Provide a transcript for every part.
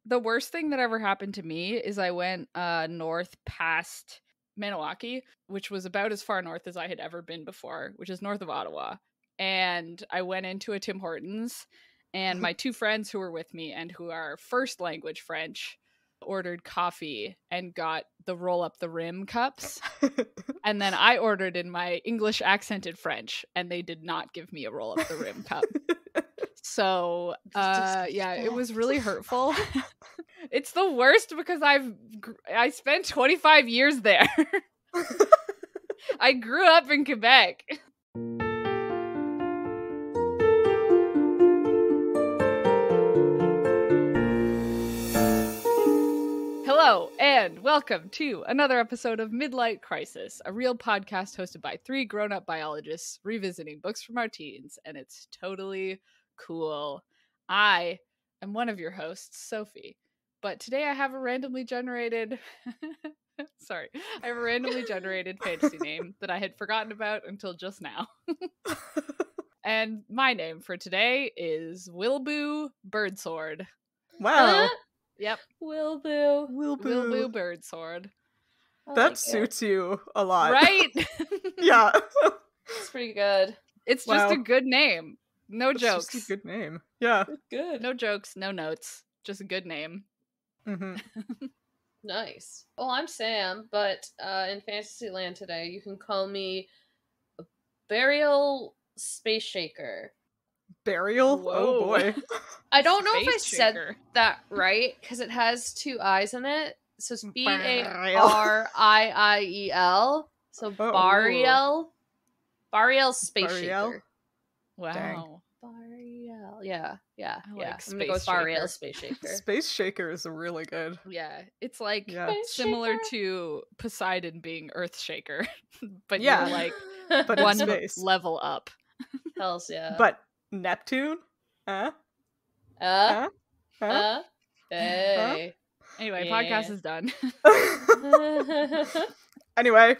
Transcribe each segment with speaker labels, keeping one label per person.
Speaker 1: the worst thing that ever happened to me is I went north past Maniwaki, which was about as far north as I had ever been before, which is north of Ottawa. And I went into a Tim Hortons, and my two friends who were with me and who are first language French ordered coffee and got the roll up the rim cups. And then I ordered in my English accented French, and they did not give me a roll up the rim cup. So, yeah, it was really hurtful. It's the worst because I spent 25 years there. I grew up in Quebec. Hello, and welcome to another episode of Midlight Crisis, a real podcast hosted by three grown-up biologists revisiting books from our teens, and it's totally cool. I am one of your hosts, Sophie, but today I have a randomly generated fantasy name that I had forgotten about until just now. And my name for today is Wilboo Birdsword.
Speaker 2: Wow.
Speaker 1: Yep.
Speaker 3: Wilboo
Speaker 1: Birdsword.
Speaker 2: That suits you a lot.
Speaker 1: Right?
Speaker 2: Yeah.
Speaker 3: It's pretty good.
Speaker 1: It's just a good name. No jokes.
Speaker 2: It's just a good name. Yeah.
Speaker 3: It's good.
Speaker 1: No jokes, no notes. Just a good name.
Speaker 2: Mm-hmm.
Speaker 3: Nice. Well, I'm Sam, but in Fantasyland today, you can call me a Burial Space Shaker.
Speaker 2: Burial?
Speaker 1: Whoa.
Speaker 2: Oh boy.
Speaker 3: I don't know if I
Speaker 1: Space
Speaker 3: said
Speaker 1: Shaker.
Speaker 3: that right, because it has two I's in it. So it's
Speaker 2: Burial.
Speaker 3: Bariel. So Bariel. Bariel Space
Speaker 2: Bariel?
Speaker 3: Shaker.
Speaker 1: Wow.
Speaker 2: Dang.
Speaker 3: Bariel. Yeah.
Speaker 1: I like
Speaker 3: I'm gonna go with
Speaker 1: Space Shaker.
Speaker 3: Bariel Space Shaker.
Speaker 2: Space Shaker is really good.
Speaker 1: Yeah. It's like
Speaker 2: Yeah.
Speaker 1: similar
Speaker 3: Shaker.
Speaker 1: to Poseidon being Earth Shaker. But
Speaker 2: Yeah.
Speaker 1: you're like
Speaker 2: But in
Speaker 1: one
Speaker 2: space.
Speaker 1: level up.
Speaker 3: Hells yeah.
Speaker 2: But Neptune?
Speaker 3: Hey.
Speaker 1: Anyway,
Speaker 3: Yeah.
Speaker 1: podcast is done.
Speaker 2: Anyway,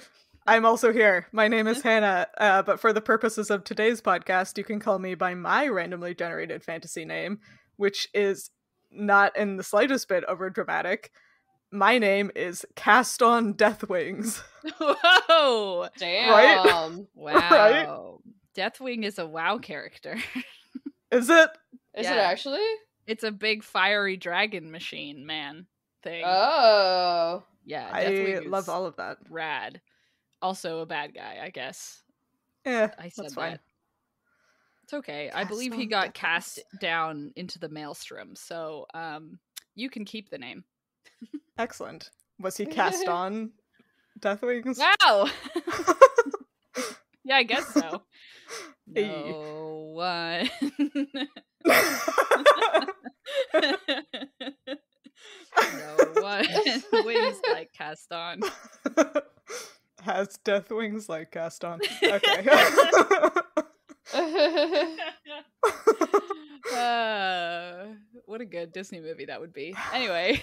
Speaker 2: I'm also here. My name is Hannah, but for the purposes of today's podcast, you can call me by my randomly generated fantasy name, which is not in the slightest bit overdramatic. My name is Cast on Deathwings.
Speaker 1: Whoa!
Speaker 3: Damn.
Speaker 2: Right?
Speaker 1: Wow.
Speaker 2: Right?
Speaker 1: Deathwing is a WoW character.
Speaker 2: Is it?
Speaker 3: Is
Speaker 1: Yeah.
Speaker 3: it actually?
Speaker 1: It's a big fiery dragon machine man thing.
Speaker 3: Oh.
Speaker 1: Yeah,
Speaker 2: I
Speaker 1: Deathwing
Speaker 2: love
Speaker 1: is
Speaker 2: all of that.
Speaker 1: rad. Also a bad guy, I guess. I said
Speaker 2: that's fine.
Speaker 1: that. It's okay. I
Speaker 2: Cast
Speaker 1: believe he
Speaker 2: on
Speaker 1: got
Speaker 2: Deathwings.
Speaker 1: cast down into the maelstrom, so you can keep the name.
Speaker 2: Excellent. Was he cast on Deathwings?
Speaker 1: Wow! Yeah, I guess so.
Speaker 2: Hey.
Speaker 1: No one. No one wins like cast on.
Speaker 2: Has Deathwings like cast on? Okay.
Speaker 1: What a good Disney movie that would be. Anyway,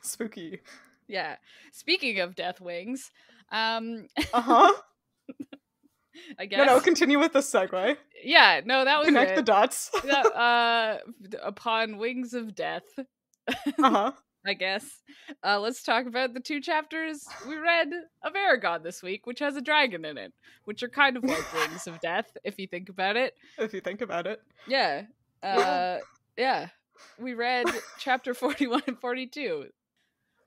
Speaker 2: Spooky.
Speaker 1: yeah. Speaking of Deathwings,
Speaker 2: Uh-huh.
Speaker 1: I guess.
Speaker 2: No, continue with the segue.
Speaker 1: Yeah, no, that was
Speaker 2: Connect
Speaker 1: it.
Speaker 2: the dots.
Speaker 1: Yeah, upon wings of death,
Speaker 2: Uh-huh.
Speaker 1: I guess. Let's talk about the two chapters we read of Eragon this week, which has a dragon in it, which are kind of like wings of death, if you think about it.
Speaker 2: If you think about it.
Speaker 1: Yeah. Yeah. We read chapter 41 and 42.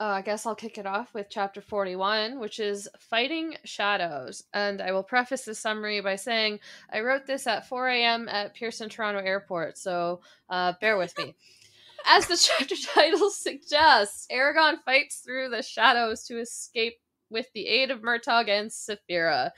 Speaker 3: I guess I'll kick it off with chapter 41, which is Fighting Shadows. And I will preface this summary by saying I wrote this at 4 a.m. at Pearson Toronto Airport, so bear with me. As the chapter title suggests, Eragon fights through the shadows to escape with the aid of Murtagh and Saphira.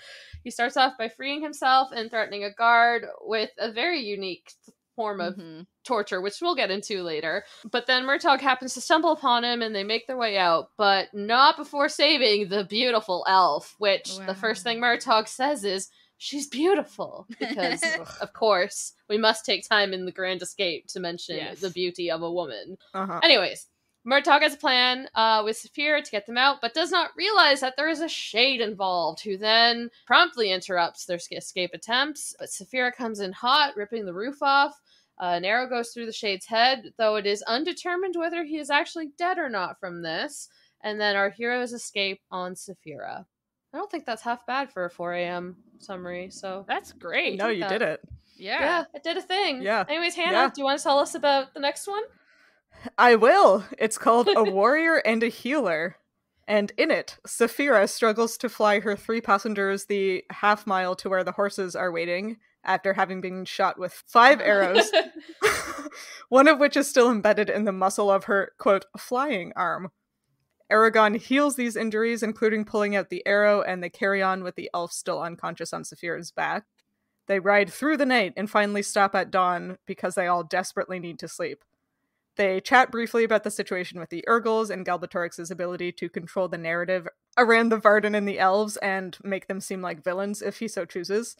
Speaker 3: He starts off by freeing himself and threatening a guard with a very unique form of torture, which we'll get into later. But then Murtagh happens to stumble upon him and they make their way out, but not before saving the beautiful elf, which the first thing Murtagh says is, she's beautiful, because, of course, we must take time in the Grand Escape to mention the beauty of a woman.
Speaker 2: Uh-huh.
Speaker 3: Anyways, Murtagh has a plan with Saphira to get them out, but does not realize that there is a shade involved, who then promptly interrupts their escape attempts. But Saphira comes in hot, ripping the roof off. An arrow goes through the Shade's head, though it is undetermined whether he is actually dead or not from this. And then our heroes escape on Saphira. I don't think that's half bad for a 4 a.m. summary, so...
Speaker 1: That's great.
Speaker 2: No, you did it.
Speaker 1: Yeah.
Speaker 3: I did a thing.
Speaker 2: Yeah.
Speaker 3: Anyways, Hannah,
Speaker 2: Yeah.
Speaker 3: do you want to tell us about the next one?
Speaker 2: I will. It's called A Warrior and a Healer. And in it, Saphira struggles to fly her 3 passengers the half mile to where the horses are waiting after having been shot with 5 arrows, one of which is still embedded in the muscle of her, quote, flying arm. Eragon heals these injuries, including pulling out the arrow, and they carry on with the elf still unconscious on Saphira's back. They ride through the night and finally stop at dawn because they all desperately need to sleep. They chat briefly about the situation with the Urgles and Galbatorix's ability to control the narrative around the Varden and the elves and make them seem like villains if he so chooses.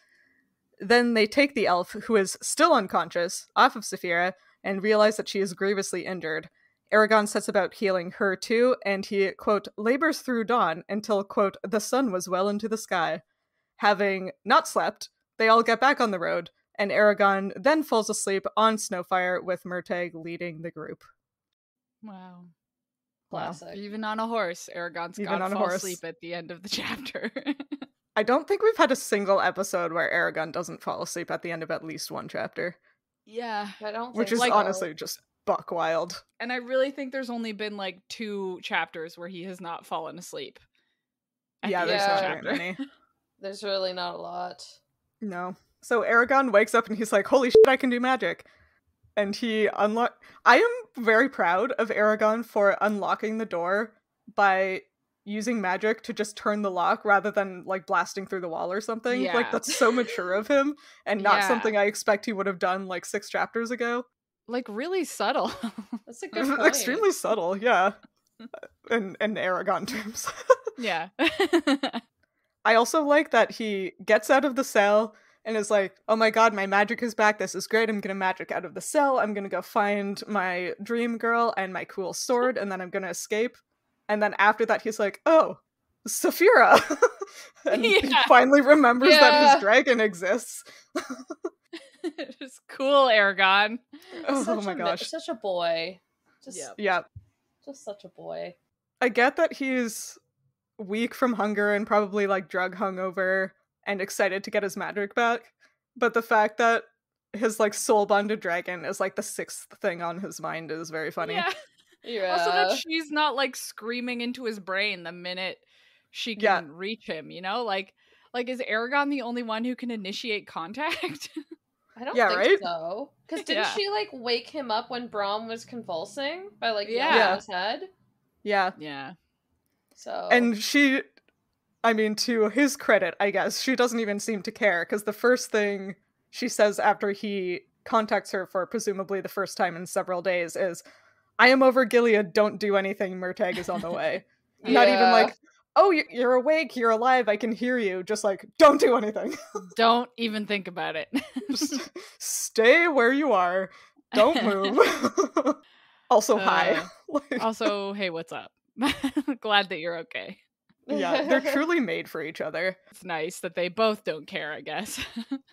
Speaker 2: Then they take the elf, who is still unconscious, off of Saphira and realize that she is grievously injured. Eragon sets about healing her too, and he, quote, labors through dawn until, quote, the sun was well into the sky. Having not slept, they all get back on the road, and Eragon then falls asleep on Snowfire with Murtagh leading the group.
Speaker 1: Wow.
Speaker 3: Classic.
Speaker 1: Even on a horse, Eragon's
Speaker 2: Even
Speaker 1: got
Speaker 2: on
Speaker 1: to
Speaker 2: a
Speaker 1: fall
Speaker 2: horse.
Speaker 1: asleep at the end of the chapter.
Speaker 2: I don't think we've had a single episode where Eragon doesn't fall asleep at the end of at least one chapter.
Speaker 1: Yeah.
Speaker 3: I don't
Speaker 2: Which
Speaker 3: think
Speaker 2: is
Speaker 3: so.
Speaker 2: honestly just buck wild.
Speaker 1: And I really think there's only been like 2 chapters where he has not fallen asleep. at
Speaker 2: Yeah,
Speaker 1: the
Speaker 2: there's
Speaker 1: end of
Speaker 2: not
Speaker 1: the
Speaker 2: very
Speaker 1: chapter.
Speaker 2: many.
Speaker 3: There's really not a lot.
Speaker 2: No. So Eragon wakes up and he's like, holy shit, I can do magic. And he I am very proud of Eragon for unlocking the door by using magic to just turn the lock rather than like blasting through the wall or something.
Speaker 1: Yeah.
Speaker 2: Like, that's so mature of him and not
Speaker 1: Yeah.
Speaker 2: something I expect he would have done like 6 chapters ago.
Speaker 1: Like, really subtle.
Speaker 3: That's a good point.
Speaker 2: Extremely subtle, yeah. In Eragon terms.
Speaker 1: Yeah.
Speaker 2: I also like that he gets out of the cell and is like, oh my god, my magic is back, this is great, I'm gonna magic out of the cell, I'm gonna go find my dream girl and my cool sword, and then I'm gonna escape. And then after that he's like, oh, Saphira! And he
Speaker 1: Yeah.
Speaker 2: finally remembers that
Speaker 3: Yeah.
Speaker 2: his dragon exists.
Speaker 1: It's cool, Eragon.
Speaker 2: Oh my gosh.
Speaker 3: Such a boy. Just,
Speaker 1: Yep.
Speaker 2: Yeah.
Speaker 3: just such a boy.
Speaker 2: I get that he's weak from hunger and probably like drug hungover and excited to get his magic back, but the fact that his like soul bonded dragon is like the 6th thing on his mind is very funny.
Speaker 1: Yeah.
Speaker 3: Yeah.
Speaker 1: Also, that she's not like screaming into his brain the minute she can reach him, you know? Like, is Eragon the only one who can initiate contact?
Speaker 3: I don't
Speaker 2: Yeah,
Speaker 3: think
Speaker 2: right?
Speaker 3: so. Because didn't
Speaker 1: Yeah.
Speaker 3: she like wake him up when Braum was convulsing by like
Speaker 1: Yeah.
Speaker 3: yelling at his head?
Speaker 2: Yeah.
Speaker 1: Yeah.
Speaker 3: So
Speaker 2: And she, I mean, to his credit, I guess, she doesn't even seem to care, because the first thing she says after he contacts her for presumably the first time in several days is, I am over Gilead, don't do anything, Murtagh is on the way. Not even
Speaker 3: Yeah.
Speaker 2: like, oh, you're awake, you're alive, I can hear you. Just like, don't do anything.
Speaker 1: Don't even think about it.
Speaker 2: Just stay where you are. Don't move. Also, hi. Like,
Speaker 1: Also, hey, what's up? Glad that you're okay.
Speaker 2: yeah, they're truly made for each other.
Speaker 1: It's nice that they both don't care, I guess.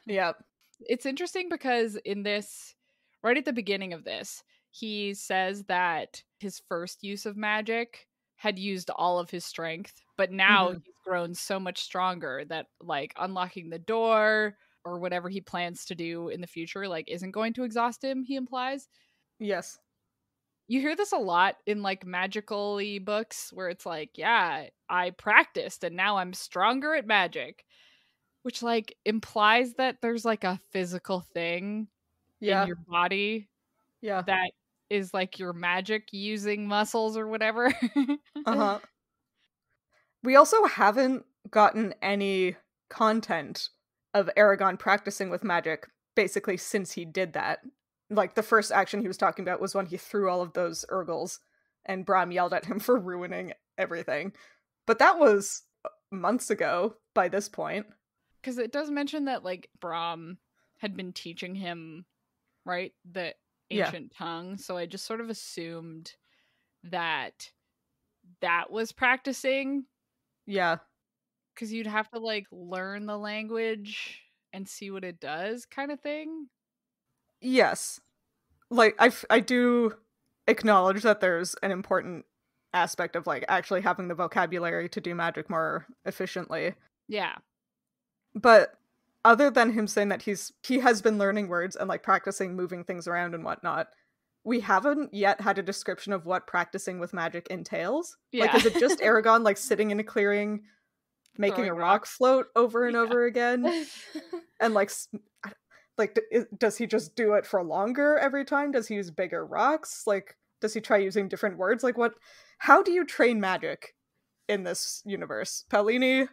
Speaker 2: Yeah.
Speaker 1: It's interesting because in this, right at the beginning of this, he says that his first use of magic had used all of his strength, but now he's grown so much stronger that like unlocking the door or whatever he plans to do in the future like isn't going to exhaust him, he implies.
Speaker 2: Yes.
Speaker 1: You hear this a lot in like magical-y books where it's like, yeah, I practiced and now I'm stronger at magic, which like implies that there's like a physical thing
Speaker 2: Yeah.
Speaker 1: in your body
Speaker 2: Yeah.
Speaker 1: that is like your magic using muscles or whatever.
Speaker 2: Uh-huh. We also haven't gotten any content of Eragon practicing with magic basically since he did that. Like, the first action he was talking about was when he threw all of those Urgles and Braum yelled at him for ruining everything. But that was months ago by this point.
Speaker 1: Because it does mention that like Braum had been teaching him, right, the ancient tongue. So I just sort of assumed that was practicing.
Speaker 2: Yeah.
Speaker 1: Because you'd have to like learn the language and see what it does kind of thing.
Speaker 2: Yes. like, I do acknowledge that there's an important aspect of, like, actually having the vocabulary to do magic more efficiently.
Speaker 1: Yeah.
Speaker 2: But other than him saying that he has been learning words and, like, practicing moving things around and whatnot, we haven't yet had a description of what practicing with magic entails. Like,
Speaker 1: Yeah.
Speaker 2: is it just Eragon, like, sitting in a clearing, making
Speaker 1: Throwing
Speaker 2: a rock
Speaker 1: rocks.
Speaker 2: float over and
Speaker 1: Yeah.
Speaker 2: over again? And, like, does he just do it for longer every time? Does he use bigger rocks? Like, does he try using different words? Like, how do you train magic in this universe? Paulini,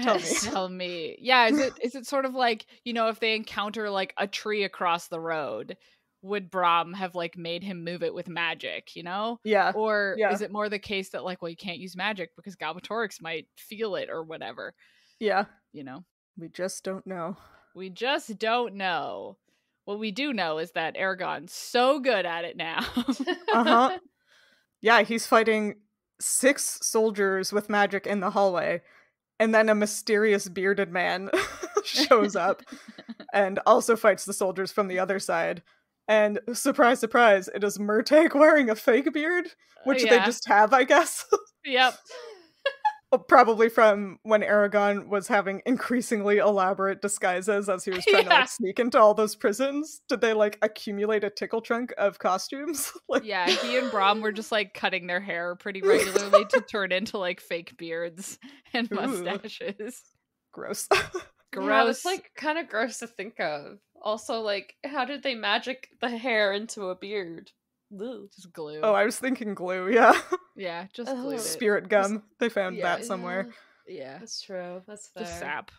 Speaker 2: tell me.
Speaker 1: Tell me. Yeah, is it sort of like, you know, if they encounter like a tree across the road, would Brahm have like made him move it with magic, you know?
Speaker 2: Yeah.
Speaker 1: Or
Speaker 2: Yeah.
Speaker 1: is it more the case that like, well, you can't use magic because Galbatorix might feel it or whatever?
Speaker 2: Yeah.
Speaker 1: You know?
Speaker 2: We just don't know.
Speaker 1: We just don't know. What we do know is that Eragon's so good at it now.
Speaker 2: Uh-huh. Yeah, he's fighting 6 soldiers with magic in the hallway, and then a mysterious bearded man shows up and also fights the soldiers from the other side. And surprise, surprise, it is Murtagh wearing a fake beard, which they just have, I guess.
Speaker 1: Yep.
Speaker 2: Probably from when Eragon was having increasingly elaborate disguises as he was trying to like sneak into all those prisons. Did they like accumulate a tickle trunk of costumes? Like...
Speaker 1: Yeah, he and Brahm were just like cutting their hair pretty regularly to turn into like fake beards and mustaches.
Speaker 2: Gross.
Speaker 1: Gross.
Speaker 3: Yeah, it's like kind of gross to think of. Also, like, how did they magic the hair into a beard?
Speaker 1: Ugh. Just glue.
Speaker 2: Oh, I was thinking glue, yeah.
Speaker 1: Yeah, just glue it.
Speaker 2: Spirit gum. They found that somewhere.
Speaker 1: Yeah.
Speaker 3: That's true. That's fair.
Speaker 1: Just sap.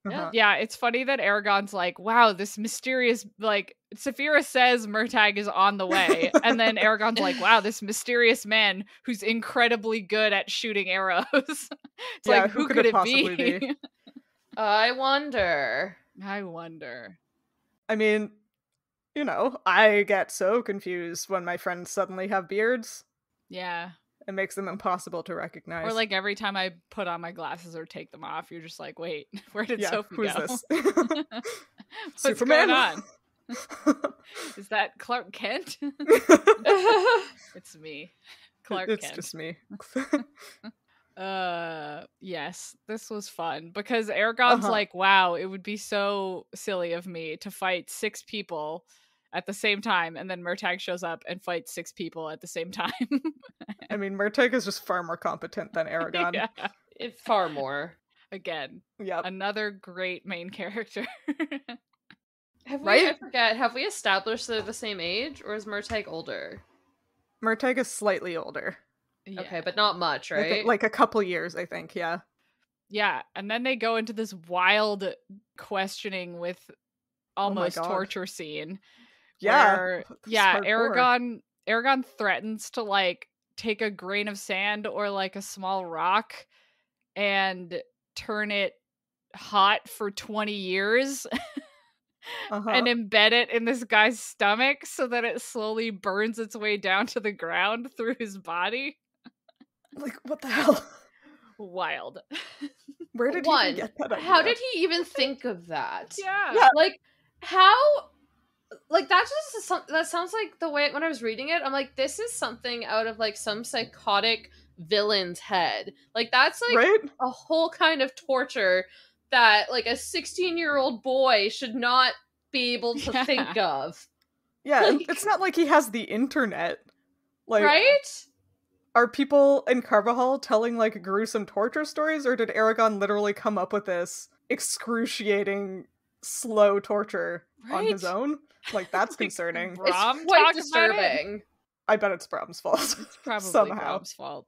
Speaker 2: Uh-huh.
Speaker 1: Yeah, it's funny that Eragon's like, wow, this mysterious, like, Saphira says Murtagh is on the way. And then Eragon's like, wow, this mysterious man who's incredibly good at shooting arrows. It's like, who could it be?
Speaker 3: I wonder.
Speaker 2: I mean, you know, I get so confused when my friends suddenly have beards.
Speaker 1: Yeah.
Speaker 2: It makes them impossible to recognize.
Speaker 1: Or like every time I put on my glasses or take them off, you're just like, wait, where did Sophie
Speaker 2: who's
Speaker 1: go?
Speaker 2: This?
Speaker 1: What's
Speaker 2: Superman?
Speaker 1: going on? Is that Clark Kent? It's me. Clark Kent.
Speaker 2: It's just me.
Speaker 1: Yes, this was fun because Eragon's like, wow, it would be so silly of me to fight 6 people at the same time, and then Murtagh shows up and fights 6 people at the same time.
Speaker 2: I mean, Murtagh is just far more competent than Eragon.
Speaker 3: Yeah. Far more.
Speaker 1: Again,
Speaker 2: yep.
Speaker 1: Another great main character.
Speaker 3: I forget, have we established they're the same age, or is Murtagh older?
Speaker 2: Murtagh is slightly older.
Speaker 3: Yeah. Okay, but not much, right?
Speaker 2: Like a couple years, I think, yeah.
Speaker 1: Yeah, and then they go into this wild questioning with almost torture scene.
Speaker 2: Yeah.
Speaker 1: Where, Eragon threatens to like take a grain of sand or like a small rock and turn it hot for 20 years and embed it in this guy's stomach so that it slowly burns its way down to the ground through his body.
Speaker 2: Like, what the hell?
Speaker 1: Wild.
Speaker 2: Where did he get that idea?
Speaker 3: How did he even think of that?
Speaker 1: Yeah.
Speaker 3: Like, how... Like, that sounds like the way, when I was reading it, I'm like, this is something out of, like, some psychotic villain's head. Like, that's, like, a whole kind of torture that, like, a 16-year-old boy should not be able to think of.
Speaker 2: Yeah, like, it's not like he has the internet. Like,
Speaker 3: right?
Speaker 2: Are people in Carvajal telling, like, gruesome torture stories, or did Eragon literally come up with this excruciating, slow torture on his own? Like, that's concerning.
Speaker 3: It's quite disturbing.
Speaker 2: I bet it's Brahm's fault.
Speaker 1: It's probably
Speaker 2: somehow.
Speaker 1: Brahm's fault.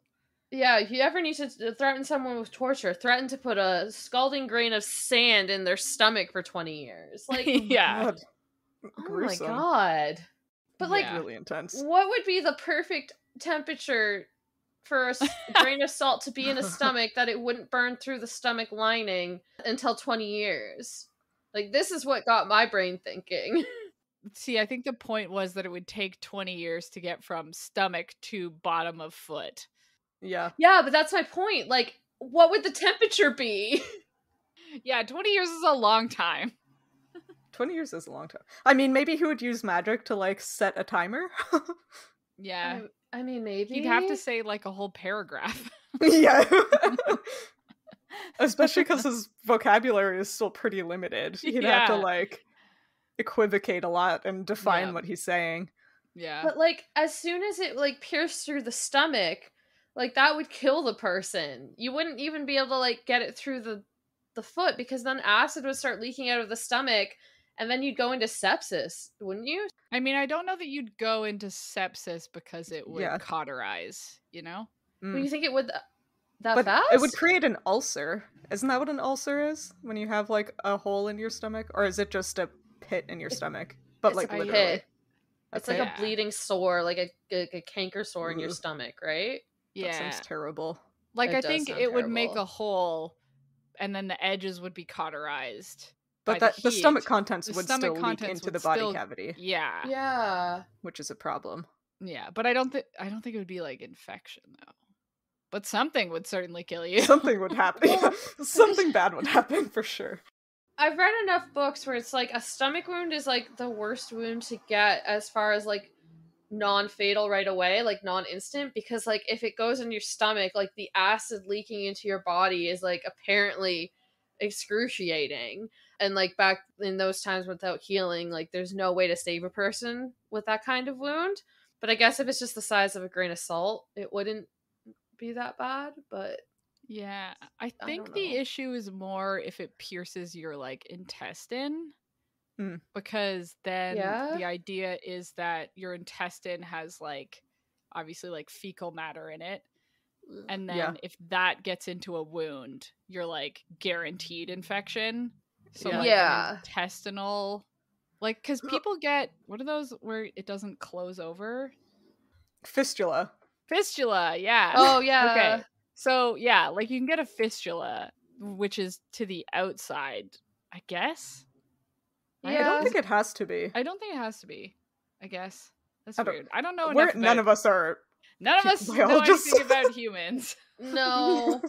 Speaker 3: Yeah, if you ever need to threaten someone with torture, threaten to put a scalding grain of sand in their stomach for 20 years. Like,
Speaker 1: yeah.
Speaker 3: Oh my god. But, like,
Speaker 2: really intense.
Speaker 3: What would be the perfect temperature for a grain of salt to be in a stomach that it wouldn't burn through the stomach lining until 20 years? Like, this is what got my brain thinking.
Speaker 1: See, I think the point was that it would take 20 years to get from stomach to bottom of foot.
Speaker 2: Yeah.
Speaker 3: Yeah, but that's my point. Like, what would the temperature be?
Speaker 1: Yeah, 20 years is a long time.
Speaker 2: 20 years is a long time. I mean, maybe he would use magic to, like, set a timer.
Speaker 1: Yeah.
Speaker 3: I mean, maybe.
Speaker 1: He'd have to say, like, a whole paragraph.
Speaker 2: Yeah. Especially because his vocabulary is still pretty limited. He'd have to, like, equivocate a lot and define what he's saying.
Speaker 1: Yeah.
Speaker 3: But, like, as soon as it, like, pierced through the stomach, like, that would kill the person. You wouldn't even be able to, like, get it through the foot, because then acid would start leaking out of the stomach, and then you'd go into sepsis, wouldn't you?
Speaker 1: I mean, I don't know that you'd go into sepsis because it would cauterize, you know?
Speaker 3: But you think it would that
Speaker 2: But
Speaker 3: fast?
Speaker 2: it would create an ulcer. Isn't that what an ulcer is? When you have, like, a hole in your stomach? Or is it just a pit in your stomach? But,
Speaker 3: it's
Speaker 2: like,
Speaker 3: a
Speaker 2: literally.
Speaker 3: pit. It's
Speaker 2: Okay.
Speaker 3: like a bleeding sore, like a canker sore in your stomach, right?
Speaker 1: Yeah.
Speaker 2: That sounds terrible.
Speaker 1: Like,
Speaker 3: It
Speaker 1: I
Speaker 3: does
Speaker 1: think
Speaker 3: sound
Speaker 1: it would make
Speaker 3: terrible.
Speaker 1: a hole, and then the edges would be cauterized.
Speaker 2: But
Speaker 1: by
Speaker 2: the stomach
Speaker 1: heat.
Speaker 2: contents
Speaker 1: The
Speaker 2: would
Speaker 1: stomach
Speaker 2: still leak
Speaker 1: contents
Speaker 2: into
Speaker 1: would
Speaker 2: the body
Speaker 1: still-
Speaker 2: cavity,
Speaker 1: Yeah.
Speaker 3: Yeah.
Speaker 2: which is a problem.
Speaker 1: Yeah, but I don't think it would be like infection though. But something would certainly kill you.
Speaker 2: Something would happen. Yeah. Something bad would happen for sure.
Speaker 3: I've read enough books where it's like a stomach wound is like the worst wound to get as far as like non-fatal right away, like non-instant, because like if it goes in your stomach, like the acid leaking into your body is like apparently excruciating. And like back in those times without healing, like there's no way to save a person with that kind of wound. But I guess if it's just the size of a grain of salt, it wouldn't be that bad. But
Speaker 1: Yeah, I
Speaker 3: I
Speaker 1: think
Speaker 3: don't
Speaker 1: the
Speaker 3: know.
Speaker 1: issue is more if it pierces your like intestine.
Speaker 2: Mm.
Speaker 1: Because then
Speaker 3: Yeah.
Speaker 1: the idea is that your intestine has like obviously like fecal matter in it. And then if that gets into a wound, you're like guaranteed infection. So like an intestinal, like, because people get, what are those where it doesn't close over?
Speaker 2: Fistula.
Speaker 1: Fistula, yeah.
Speaker 3: Oh yeah.
Speaker 1: Okay. So yeah, like you can get a fistula, which is to the outside, I guess.
Speaker 2: I don't think it has to be.
Speaker 1: I don't think it has to be. I guess. That's
Speaker 2: I don't-
Speaker 1: weird. I don't know enough about...
Speaker 2: None of us are.
Speaker 1: None of us know
Speaker 2: biologists.
Speaker 1: anything about humans.
Speaker 3: No.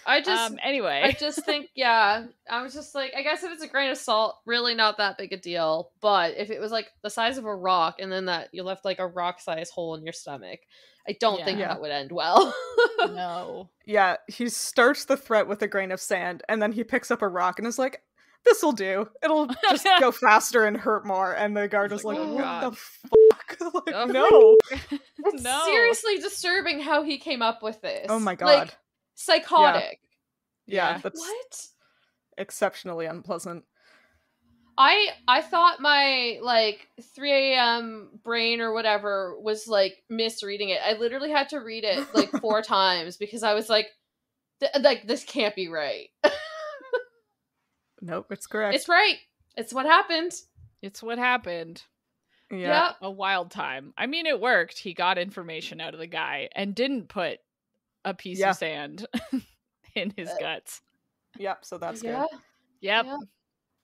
Speaker 3: I just
Speaker 1: anyway.
Speaker 3: I just think, yeah, I was just like, I guess if it's a grain of salt, really not that big a deal. But if it was like the size of a rock and then that you left like a rock sized hole in your stomach, I don't think that would end well.
Speaker 1: No.
Speaker 2: Yeah, he starts the threat with a grain of sand, and then he picks up a rock and is like, this'll do. It'll just go faster and hurt more. And the guard is like,
Speaker 1: oh,
Speaker 2: what
Speaker 1: God.
Speaker 2: the fuck? Like,
Speaker 1: Oh,
Speaker 2: no.
Speaker 3: It's
Speaker 1: No.
Speaker 3: seriously disturbing how he came up with this.
Speaker 2: Oh my God.
Speaker 3: Like, psychotic.
Speaker 2: Yeah,
Speaker 1: Yeah.
Speaker 2: that's
Speaker 3: What?
Speaker 2: exceptionally unpleasant.
Speaker 3: I thought my like 3 a.m. brain or whatever was like misreading it. I literally had to read it like 4 times because I was like this can't be right.
Speaker 2: Nope, it's correct.
Speaker 3: It's right. It's what happened.
Speaker 1: It's what happened.
Speaker 2: Yeah.
Speaker 3: Yep.
Speaker 1: A wild time. I mean, it worked. He got information out of the guy and didn't put a piece of sand in his guts.
Speaker 2: Yep, so that's
Speaker 3: Yeah.
Speaker 2: good.
Speaker 1: Yep.
Speaker 3: Yeah.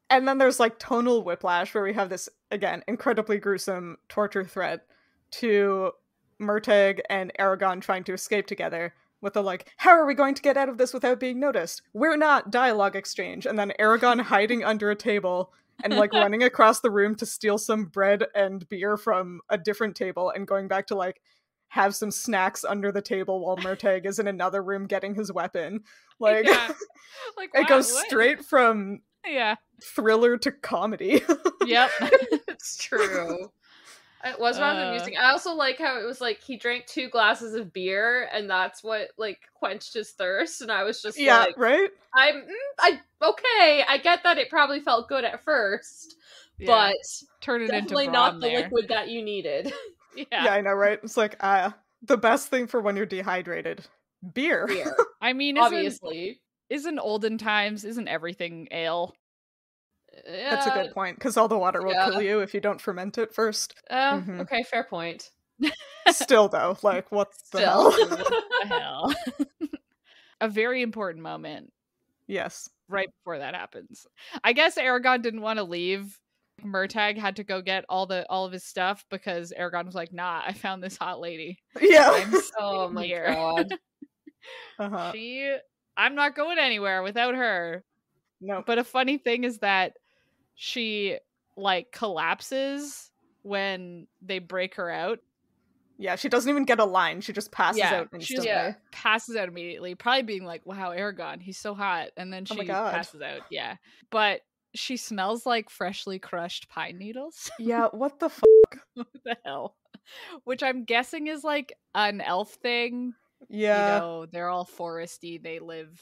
Speaker 2: And then there's like tonal whiplash where we have this, again, incredibly gruesome torture threat to Murtagh and Eragon trying to escape together with the like, how are we going to get out of this without being noticed? We're not dialogue exchange. And then Eragon hiding under a table and like running across the room to steal some bread and beer from a different table and going back to like have some snacks under the table while Murtagh is in another room getting his weapon. Like,
Speaker 1: Like
Speaker 2: it goes
Speaker 1: what?
Speaker 2: straight from thriller to comedy.
Speaker 1: Yep.
Speaker 3: It's true. It was rather amusing. I also like how it was like he drank 2 glasses of beer and that's what like quenched his thirst. And I was just like,
Speaker 2: right?
Speaker 3: Okay, I get that it probably felt good at first, but
Speaker 1: turn it
Speaker 3: definitely
Speaker 1: into
Speaker 3: not the
Speaker 1: there.
Speaker 3: liquid that you needed.
Speaker 2: Yeah, I know, right? It's like, the best thing for when you're dehydrated. Beer.
Speaker 1: I mean,
Speaker 3: obviously.
Speaker 1: Isn't olden times, isn't everything ale?
Speaker 2: That's a good point, because all the water will kill you if you don't ferment it first.
Speaker 3: Okay, fair point.
Speaker 2: Still, though, like, what the hell?
Speaker 1: What the hell? A very important moment.
Speaker 2: Yes.
Speaker 1: Right before that happens. I guess Eragon didn't want to leave. Murtagh had to go get all of his stuff because Eragon was like, nah, I found this hot lady.
Speaker 2: Yeah.
Speaker 3: Oh my God.
Speaker 1: I'm not going anywhere without her.
Speaker 2: No.
Speaker 1: But a funny thing is that she like collapses when they break her out.
Speaker 2: Yeah, she doesn't even get a line. She just passes out
Speaker 1: She
Speaker 2: instantly.
Speaker 1: just passes out immediately, probably being like, wow, Eragon, he's so hot. And then
Speaker 2: Oh my
Speaker 1: she
Speaker 2: God.
Speaker 1: passes out. Yeah. But she smells like freshly crushed pine needles.
Speaker 2: Yeah, what the
Speaker 1: What the hell? Which I'm guessing is like an elf thing.
Speaker 2: Yeah.
Speaker 1: You know, they're all foresty. They live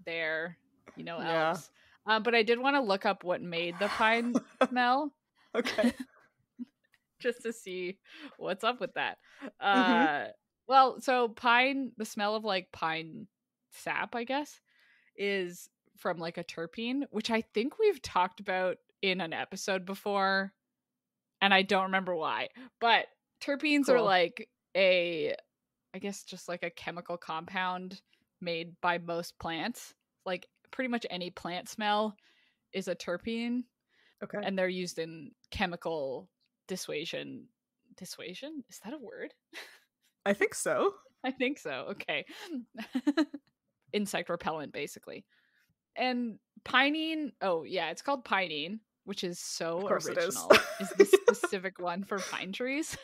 Speaker 1: there, you know,
Speaker 2: Yeah.
Speaker 1: elves. But I did want to look up what made the pine smell.
Speaker 2: Okay.
Speaker 1: Just to see what's up with that.
Speaker 2: Mhm.
Speaker 1: Well, so pine, the smell of like pine sap, I guess, is from like a terpene, which I think we've talked about in an episode before, and I don't remember why. But terpenes are
Speaker 2: Cool.
Speaker 1: like I guess just like a chemical compound made by most plants. Like pretty much any plant smell is a terpene,
Speaker 2: Okay.
Speaker 1: and they're used in chemical dissuasion. Dissuasion? Is that a word?
Speaker 2: I think so.
Speaker 1: I think so. Okay. Insect repellent, basically. And pinene, oh yeah, it's called pinene, which is so
Speaker 2: Of course
Speaker 1: original.
Speaker 2: it
Speaker 1: Is the specific one for pine trees.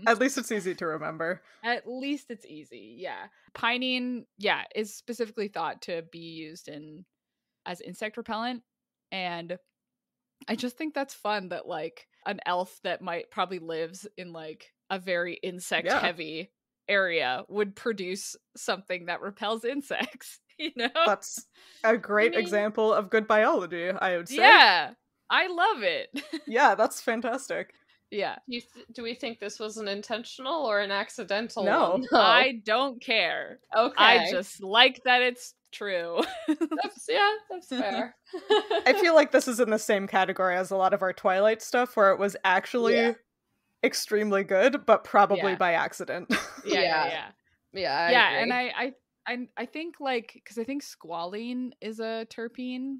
Speaker 2: At least it's easy to remember.
Speaker 1: At least it's easy, yeah. Pinene, yeah, is specifically thought to be used as insect repellent. And I just think that's fun that like an elf that might probably lives in like a very insect heavy area would produce something that repels insects, you know?
Speaker 2: That's a great example of good biology, I would say.
Speaker 1: Yeah, I love it.
Speaker 2: Yeah, that's fantastic.
Speaker 1: Yeah.
Speaker 3: Do we think this was an intentional or an accidental
Speaker 2: No.
Speaker 3: one?
Speaker 1: I don't care.
Speaker 3: Okay.
Speaker 1: I just like that it's true.
Speaker 3: That's fair.
Speaker 2: I feel like this is in the same category as a lot of our Twilight stuff, where it was actually extremely good, but probably by accident.
Speaker 1: Yeah.
Speaker 3: I agree.
Speaker 1: And I think like, because I think squalene is a terpene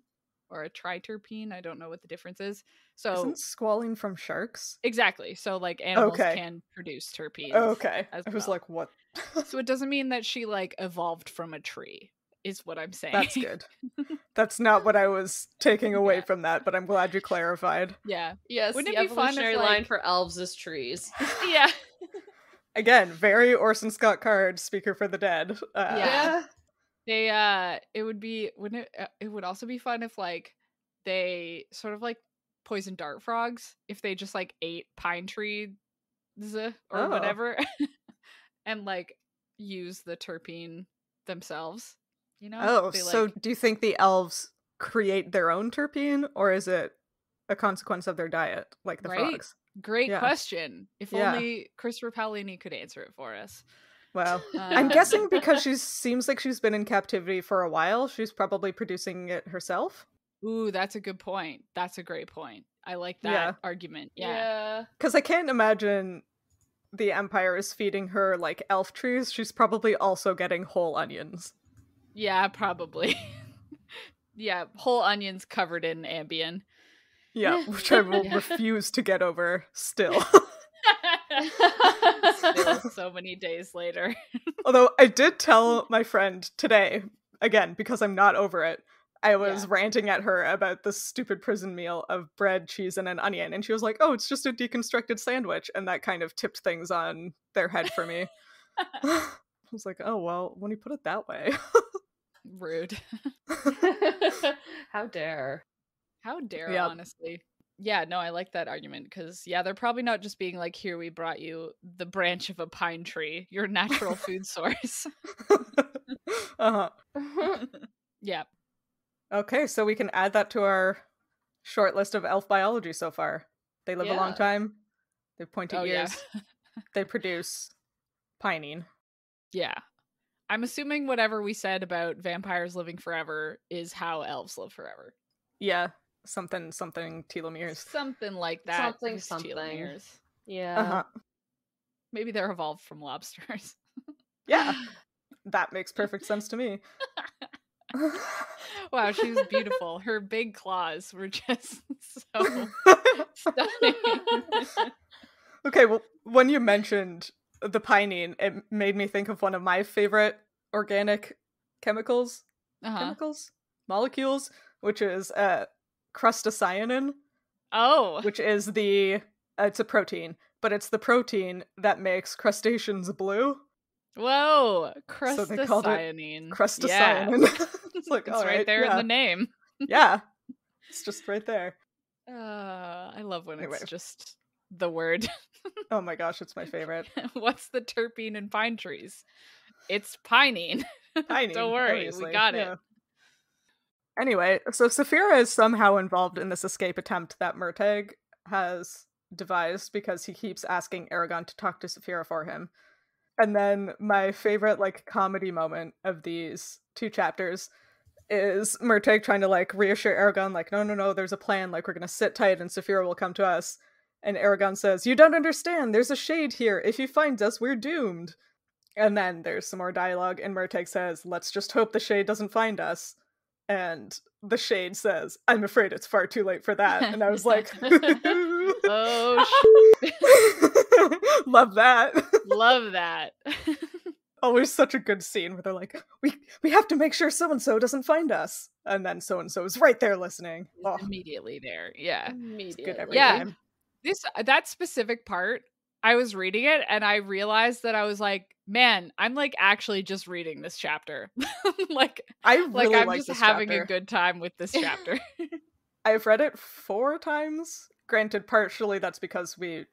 Speaker 1: or a triterpene. I don't know what the difference is. So
Speaker 2: isn't squalene from sharks?
Speaker 1: Exactly. So like animals can produce terpenes.
Speaker 2: Okay.
Speaker 1: As
Speaker 2: I was
Speaker 1: well.
Speaker 2: like, what?
Speaker 1: So it doesn't mean that she like evolved from a tree, is what I'm saying.
Speaker 2: That's good. That's not what I was taking away from that, but I'm glad you clarified.
Speaker 1: Yeah.
Speaker 3: Yes,
Speaker 1: Wouldn't
Speaker 3: the
Speaker 1: it be fun if,
Speaker 3: evolutionary
Speaker 1: like...
Speaker 3: line for elves is trees.
Speaker 1: Yeah.
Speaker 2: Again, very Orson Scott Card, Speaker for the Dead.
Speaker 1: It would be, wouldn't it? It would also be fun if like they sort of like poison dart frogs if they just like ate pine trees or whatever, and like use the terpene themselves. You know?
Speaker 2: Oh, so do you think the elves create their own terpene, or is it a consequence of their diet, like the frogs?
Speaker 1: Great question. If only Christopher Paolini could answer it for us.
Speaker 2: Well, I'm guessing because she seems like she's been in captivity for a while, she's probably producing it herself.
Speaker 1: Ooh, that's a good point. That's a great point. I like that argument. Yeah.
Speaker 2: Because I can't imagine the Empire is feeding her like elf trees. She's probably also getting whole onions.
Speaker 1: Yeah, probably. Yeah, whole onions covered in Ambien.
Speaker 2: Yeah, which I will refuse to get over still.
Speaker 1: Still so many days later.
Speaker 2: Although I did tell my friend today, again, because I'm not over it, I was ranting at her about this stupid prison meal of bread, cheese, and an onion. And she was like, oh, it's just a deconstructed sandwich. And that kind of tipped things on their head for me. I was like, oh, well, when you put it that way.
Speaker 1: Rude.
Speaker 3: How dare.
Speaker 1: How dare, honestly. Yeah, no, I like that argument because, they're probably not just being like, here, we brought you the branch of a pine tree, your natural food source. Yeah.
Speaker 2: Okay, so we can add that to our short list of elf biology so far. They live a long time. They have pointy ears. They produce pinene.
Speaker 1: Yeah. I'm assuming whatever we said about vampires living forever is how elves live forever.
Speaker 2: Yeah. Something telomeres.
Speaker 1: Something like that.
Speaker 3: Something.
Speaker 1: Telomeres.
Speaker 3: Yeah.
Speaker 1: Maybe they're evolved from lobsters.
Speaker 2: Yeah. That makes perfect sense to me.
Speaker 1: Wow, she was beautiful. Her big claws were just so stunning.
Speaker 2: Okay, well, when you mentioned the pinene, it made me think of one of my favorite organic molecules, which is crustacyanin,
Speaker 1: Oh.
Speaker 2: which is it's a protein, but it's the protein that makes crustaceans blue.
Speaker 1: Whoa.
Speaker 2: So they called it
Speaker 1: Crustacyanine.
Speaker 2: crustacyanin.
Speaker 1: Yeah.
Speaker 2: It's like,
Speaker 1: It's
Speaker 2: all
Speaker 1: right
Speaker 2: right,
Speaker 1: there in
Speaker 2: yeah.
Speaker 1: the name.
Speaker 2: Yeah. It's just right there.
Speaker 1: I love when
Speaker 2: Anyway.
Speaker 1: it's just the word.
Speaker 2: Oh my gosh, it's my favorite.
Speaker 1: What's the terpene in pine trees? It's pinene.
Speaker 2: Pinene,
Speaker 1: Don't worry,
Speaker 2: obviously.
Speaker 1: we got
Speaker 2: Yeah.
Speaker 1: it.
Speaker 2: Anyway, so Saphira is somehow involved in this escape attempt that Murtagh has devised because he keeps asking Eragon to talk to Saphira for him. And then my favorite, like, comedy moment of these 2 chapters is Murtagh trying to, like, reassure Eragon, like, no, there's a plan, like, we're gonna sit tight and Saphira will come to us. And Eragon says, you don't understand, there's a shade here, if he finds us, we're doomed. And then there's some more dialogue, and Murtagh says, let's just hope the shade doesn't find us. And the shade says, I'm afraid it's far too late for that. And I was like,
Speaker 1: oh,
Speaker 2: love that.
Speaker 1: Love that.
Speaker 2: Always such a good scene where they're like, we have to make sure so-and-so doesn't find us. And then so-and-so is right there listening. Oh,
Speaker 1: Immediately there. Yeah.
Speaker 2: it's good every
Speaker 1: Yeah.
Speaker 2: time.
Speaker 1: That specific part, I was reading it and I realized that I was like, man, I'm like actually just reading this chapter. like
Speaker 2: I really
Speaker 1: I'm
Speaker 2: like
Speaker 1: just
Speaker 2: this
Speaker 1: having
Speaker 2: chapter.
Speaker 1: a good time with this chapter.
Speaker 2: I've read it 4 times. Granted, partially that's because we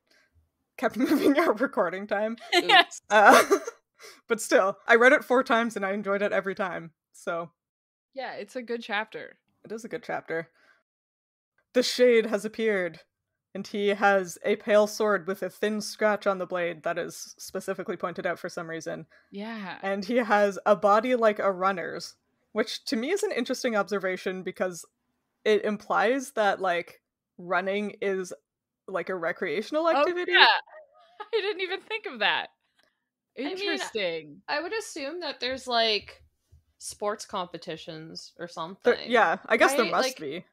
Speaker 2: kept moving our recording time.
Speaker 1: Yes.
Speaker 2: But still, I read it 4 times and I enjoyed it every time. So
Speaker 1: Yeah, it's a good chapter.
Speaker 2: it is a good chapter. The shade has appeared, and he has a pale sword with a thin scratch on the blade that is specifically pointed out for some reason.
Speaker 1: Yeah.
Speaker 2: And he has a body like a runner's, which to me is an interesting observation because it implies that, like, running is like a recreational activity.
Speaker 1: Oh, yeah. I didn't even think of that.
Speaker 3: I mean,
Speaker 1: Interesting.
Speaker 3: I would assume that there's like sports competitions or something.
Speaker 2: Yeah, I guess there
Speaker 3: right?
Speaker 2: must be.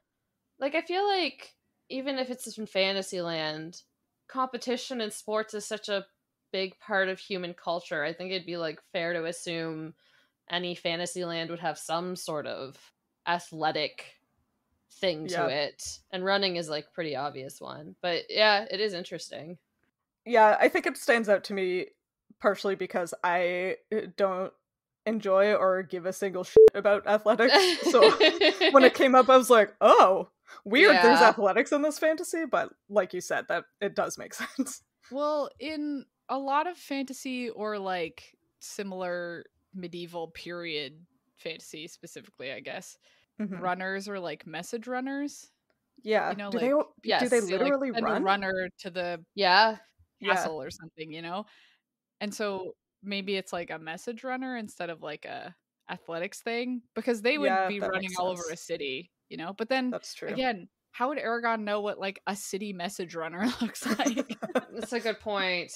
Speaker 3: Like, I feel like even if it's in Fantasyland, competition in sports is such a big part of human culture. I think it'd be like fair to assume any Fantasyland would have some sort of athletic thing to it. And running is like pretty obvious one. But yeah, it is interesting.
Speaker 2: Yeah, I think it stands out to me partially because I don't enjoy or give a single shit about athletics. So when it came up, I was like, oh, weird, there's athletics in this fantasy, but like you said, that it does make sense.
Speaker 1: Well, in a lot of fantasy or like similar medieval period fantasy specifically, I guess, runners are like message runners.
Speaker 2: Yeah.
Speaker 1: You know,
Speaker 2: do
Speaker 1: like,
Speaker 2: they literally
Speaker 1: like,
Speaker 2: run?
Speaker 1: A runner to the castle or something, you know? And so maybe it's like a message runner instead of like a athletics thing, because they would be running all over a city, you know? But then
Speaker 2: that's true.
Speaker 1: Again, how would Eragon know what like a city message runner looks like?
Speaker 3: That's a good point.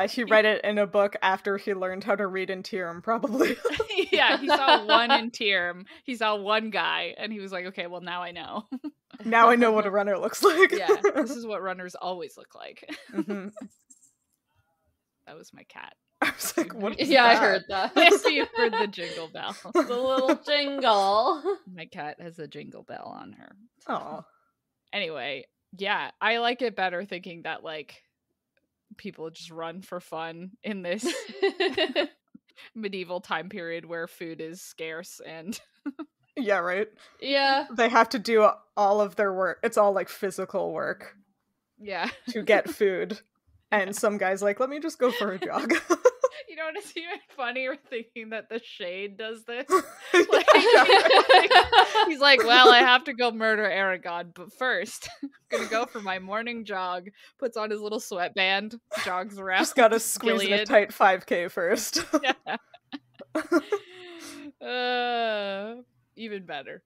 Speaker 2: He read it in a book after he learned how to read in Tyrim, probably.
Speaker 1: Yeah, he saw one in Tyrim. He saw one guy, and he was like, okay, well, now I know.
Speaker 2: Now I know what a runner looks like.
Speaker 1: Yeah, this is what runners always look like. That was my cat.
Speaker 2: I was like, what is
Speaker 3: that?
Speaker 2: I
Speaker 3: heard that.
Speaker 1: Yes, you heard the jingle bell.
Speaker 3: The little jingle.
Speaker 1: My cat has a jingle bell on her.
Speaker 2: Oh.
Speaker 1: Anyway, yeah, I like it better thinking that, like, people just run for fun in this medieval time period where food is scarce and
Speaker 2: yeah, right?
Speaker 3: Yeah.
Speaker 2: They have to do all of their work. It's all like physical work.
Speaker 1: Yeah.
Speaker 2: To get food. And some guy's like, let me just go for a jog.
Speaker 1: You know what is even funnier? Thinking that the shade does this. He's like, well, I have to go murder Eragon, but first, I'm gonna go for my morning jog. Puts on his little sweatband, jogs around.
Speaker 2: Just gotta squeeze in a tight 5K first.
Speaker 1: Yeah. Even better.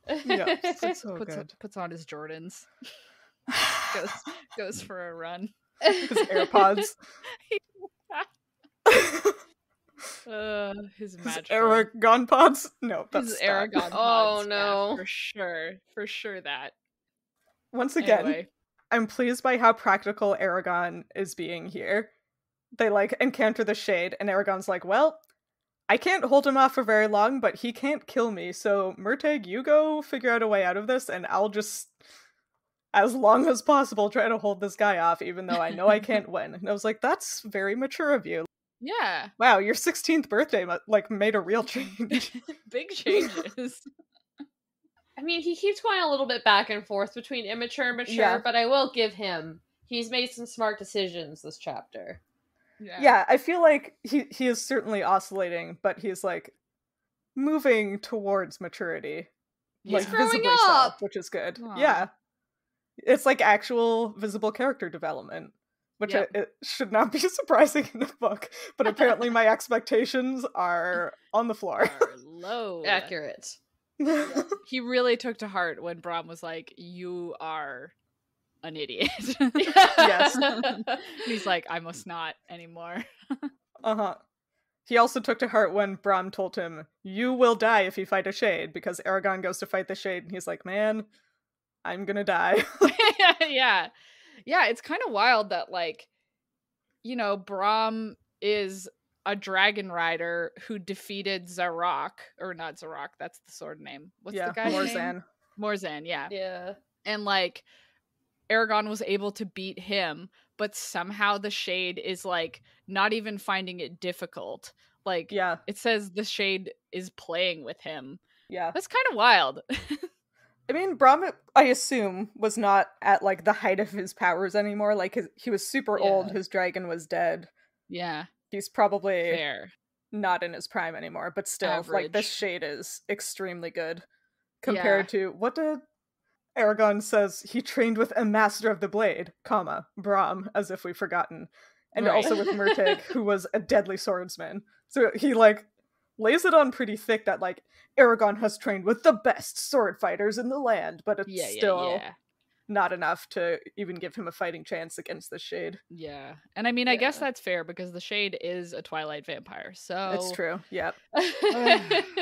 Speaker 2: Yeah, it's so good.
Speaker 1: Puts on his Jordans. Goes for a run.
Speaker 2: His AirPods.
Speaker 1: His magic
Speaker 2: Eragon pods? No, that's
Speaker 1: his Eragon pods.
Speaker 3: Oh no.
Speaker 1: Yeah, for sure that.
Speaker 2: Once again,
Speaker 1: anyway.
Speaker 2: I'm pleased by how practical Eragon is being here. They like encounter the shade, and Eragon's like, well, I can't hold him off for very long, but he can't kill me, so Murtagh, you go figure out a way out of this, and I'll just as long as possible try to hold this guy off, even though I know I can't win. And I was like, that's very mature of you.
Speaker 1: Yeah.
Speaker 2: Wow, your 16th birthday made a real change.
Speaker 1: Big changes.
Speaker 3: I mean, he keeps going a little bit back and forth between immature and mature,
Speaker 2: Yeah.
Speaker 3: but I will give him, he's made some smart decisions this chapter.
Speaker 2: Yeah, I feel like he is certainly oscillating, but he's like moving towards maturity.
Speaker 3: He's growing
Speaker 2: visibly
Speaker 3: up!
Speaker 2: so, which is good.
Speaker 1: Aww.
Speaker 2: Yeah. It's like actual visible character development, which it should not be surprising in the book, but apparently my expectations are on the floor.
Speaker 1: Are low.
Speaker 3: Accurate.
Speaker 1: He really took to heart when Brom was like, "You are an idiot."
Speaker 2: Yes.
Speaker 1: He's like, "I must not anymore."
Speaker 2: Uh-huh. He also took to heart when Brom told him, "You will die if you fight a shade," because Eragon goes to fight the shade and he's like, "Man, I'm gonna die."
Speaker 1: Yeah. Yeah, it's kind of wild that, like, you know, Brom is a dragon rider who defeated Zarok, or not Zarok, that's the sword name. What's the guy's name? Morzan, yeah.
Speaker 3: Yeah.
Speaker 1: And, like, Eragon was able to beat him, but somehow the Shade is, like, not even finding it difficult. Like, it says the Shade is playing with him.
Speaker 2: Yeah.
Speaker 1: That's kind of wild.
Speaker 2: I mean, Brom, I assume, was not at, like, the height of his powers anymore. Like, he was super old, his dragon was dead.
Speaker 1: Yeah.
Speaker 2: He's probably
Speaker 1: fair.
Speaker 2: Not in his prime anymore, but still,
Speaker 1: Average.
Speaker 2: like, this Shade is extremely good. Compared to, what did Eragon says? He trained with a master of the blade, Brom, as if we've forgotten. And also with Murtig, who was a deadly swordsman. So he, like, lays it on pretty thick that, like, Eragon has trained with the best sword fighters in the land, but it's still not enough to even give him a fighting chance against the Shade.
Speaker 1: Yeah. And I mean, I guess that's fair because the Shade is a Twilight vampire, so...
Speaker 2: It's true, yep.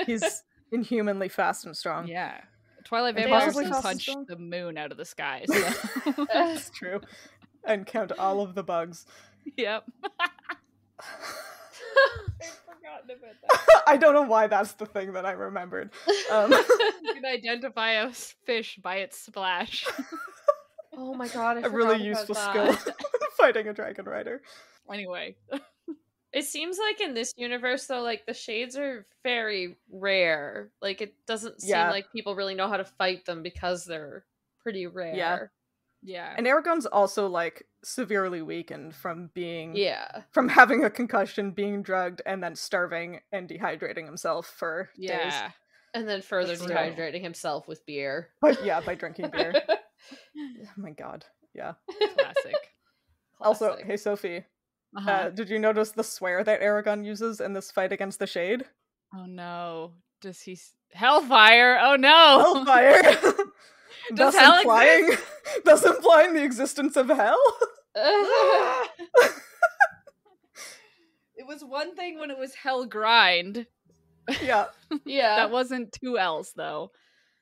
Speaker 2: He's inhumanly fast and strong.
Speaker 1: Yeah. Twilight vampires can punch the moon out of the sky, so...
Speaker 2: That's true. And count all of the bugs.
Speaker 1: Yep. I've forgotten about that.
Speaker 2: I don't know why that's the thing that I remembered.
Speaker 1: You can identify a fish by its splash.
Speaker 3: Oh my god,
Speaker 2: a really useful skill fighting a dragon rider.
Speaker 1: Anyway.
Speaker 3: It seems like in this universe, though, like, the Shades are very rare. Like, it doesn't seem like people really know how to fight them because they're pretty rare.
Speaker 1: Yeah.
Speaker 2: And Eragon's also, like, severely weakened from being... From having a concussion, being drugged, and then starving and dehydrating himself for days.
Speaker 3: And then further dehydrating himself with beer.
Speaker 2: But by drinking beer. Oh my god. Yeah.
Speaker 1: Classic.
Speaker 2: Also, hey Sophie. Did you notice the swear that Eragon uses in this fight against the Shade?
Speaker 1: Oh no. Does he... Hellfire! Oh no!
Speaker 2: Hellfire!
Speaker 1: Does hell exist?
Speaker 2: Thus implying the existence of hell?
Speaker 1: It was one thing when it was hell grind.
Speaker 2: Yeah.
Speaker 1: That wasn't 2 L's though.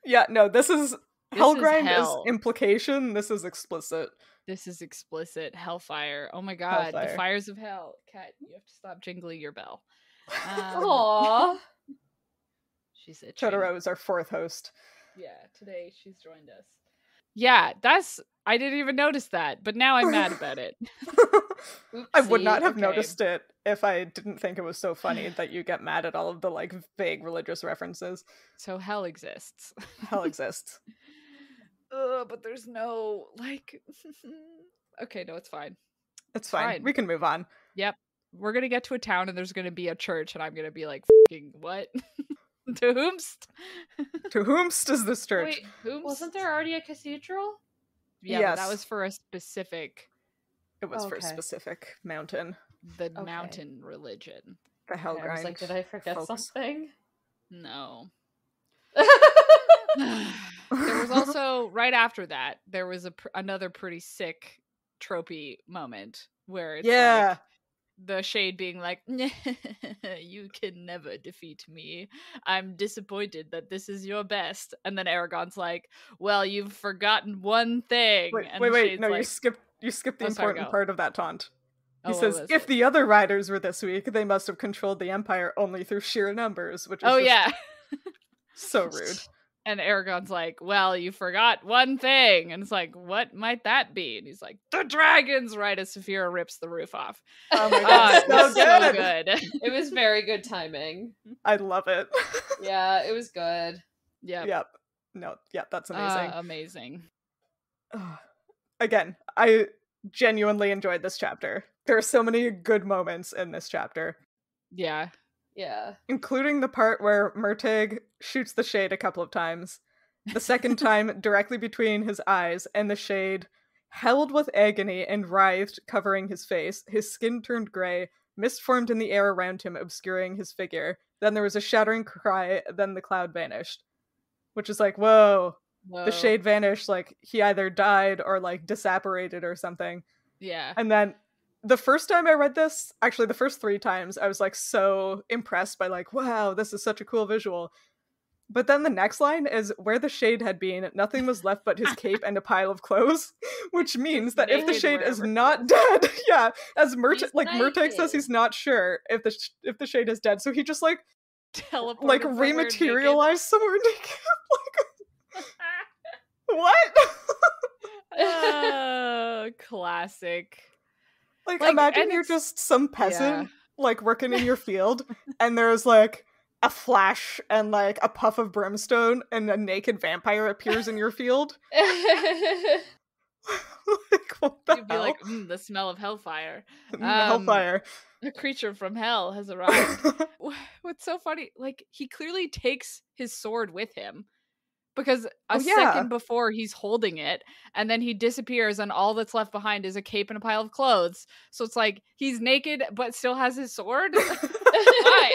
Speaker 2: Yeah, no, this is... Hellgrind is
Speaker 1: hell.
Speaker 2: Implication, this is explicit.
Speaker 1: This is explicit. Hellfire. Oh my god. Hellfire. The fires of hell. Kat, you have to stop jingling your bell.
Speaker 3: Aww.
Speaker 1: She's itching.
Speaker 2: Totoro is our 4th host.
Speaker 1: Yeah, today she's joined us. Yeah, I didn't even notice that, but now I'm mad about it.
Speaker 2: I would not have noticed it if I didn't think it was so funny that you get mad at all of the, like, vague religious references.
Speaker 1: So hell exists.
Speaker 2: Hell exists.
Speaker 1: But there's no, like... Okay, no, it's fine.
Speaker 2: It's fine. We can move on.
Speaker 1: Yep. We're gonna get to a town and there's gonna be a church and I'm gonna be like, fucking what? To whomst?
Speaker 2: To whomst is this church?
Speaker 3: Wait, wasn't there already a cathedral?
Speaker 1: Yeah,
Speaker 2: yes.
Speaker 1: But that was for a specific...
Speaker 2: It was for a specific mountain.
Speaker 1: The mountain religion.
Speaker 2: The Hellgrind.
Speaker 3: I was like, did I forget something?
Speaker 1: No. There was also, right after that, there was another pretty sick tropey moment where it's like the Shade being like, you can never defeat me. I'm disappointed that this is your best. And then Eragon's like, well, you've forgotten one thing.
Speaker 2: Wait, no,
Speaker 1: like,
Speaker 2: you skipped the important part of that taunt. He says, if
Speaker 1: it?
Speaker 2: the other riders were this weak, they must have controlled the Empire only through sheer numbers, which is so rude.
Speaker 1: And Eragon's like, well, you forgot one thing. And it's like, what might that be? And he's like, the dragons, right as Saphira rips the roof off.
Speaker 2: Oh my god,
Speaker 1: It was
Speaker 2: so
Speaker 1: so
Speaker 2: good.
Speaker 1: good.
Speaker 3: It was very good timing.
Speaker 2: I love it.
Speaker 3: Yeah, it was good.
Speaker 1: Yep.
Speaker 2: No, that's amazing.
Speaker 1: Amazing.
Speaker 2: Again, I genuinely enjoyed this chapter. There are so many good moments in this chapter.
Speaker 1: Yeah.
Speaker 3: Yeah.
Speaker 2: Including the part where Murtagh shoots the shade a couple of times. The second time directly between his eyes, and the shade held with agony and writhed, covering his face. His skin turned grey, mist formed in the air around him, obscuring his figure. Then there was a shattering cry, then the cloud vanished. Which is like, whoa. The shade vanished, like he either died or like disapparated or something.
Speaker 1: Yeah.
Speaker 2: And then the first time I read this, actually the first 3 times, I was like so impressed by like, wow, this is such a cool visual. But then the next line is, where the shade had been, nothing was left but his cape and a pile of clothes, which means that if the shade is not dead, as Murtagh says he's not sure if the shade is dead, so he just like rematerialized somewhere naked. What?
Speaker 1: Classic.
Speaker 2: Like imagine you're just some peasant, like working in your field, and there's like a flash and like a puff of brimstone, and a naked vampire appears in your field. Like, what the
Speaker 1: You'd be
Speaker 2: hell?
Speaker 1: like, the smell of hellfire.
Speaker 2: Hellfire.
Speaker 1: A creature from hell has arrived. What's so funny, like, he clearly takes his sword with him. Because second before he's holding it, and then he disappears, and all that's left behind is a cape and a pile of clothes. So it's like he's naked but still has his sword. Why?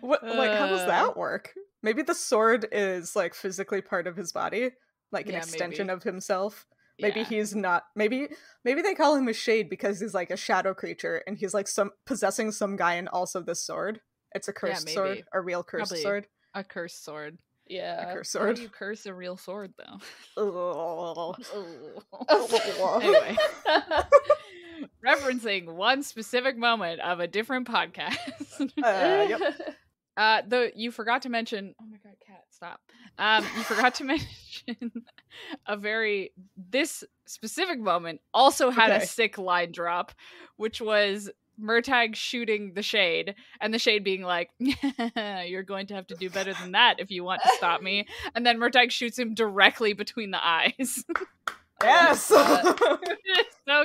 Speaker 2: What? Like, how does that work? Maybe the sword is like physically part of his body, like an extension of himself. Maybe he's not. Maybe they call him a shade because he's like a shadow creature, and he's like possessing some guy and also this sword. It's a cursed sword, a real cursed sword.
Speaker 1: A cursed sword.
Speaker 3: Yeah.
Speaker 2: A cursed sword.
Speaker 1: How do you curse a real sword, though?
Speaker 2: Anyway.
Speaker 1: Referencing one specific moment of a different podcast.
Speaker 2: Yep.
Speaker 1: You forgot to mention. Oh my god, cat, stop. You forgot to mention this specific moment also had a sick line drop, which was Murtagh shooting the shade, and the shade being like, you're going to have to do better than that if you want to stop me. And then Murtagh shoots him directly between the eyes.
Speaker 2: Yes!
Speaker 1: So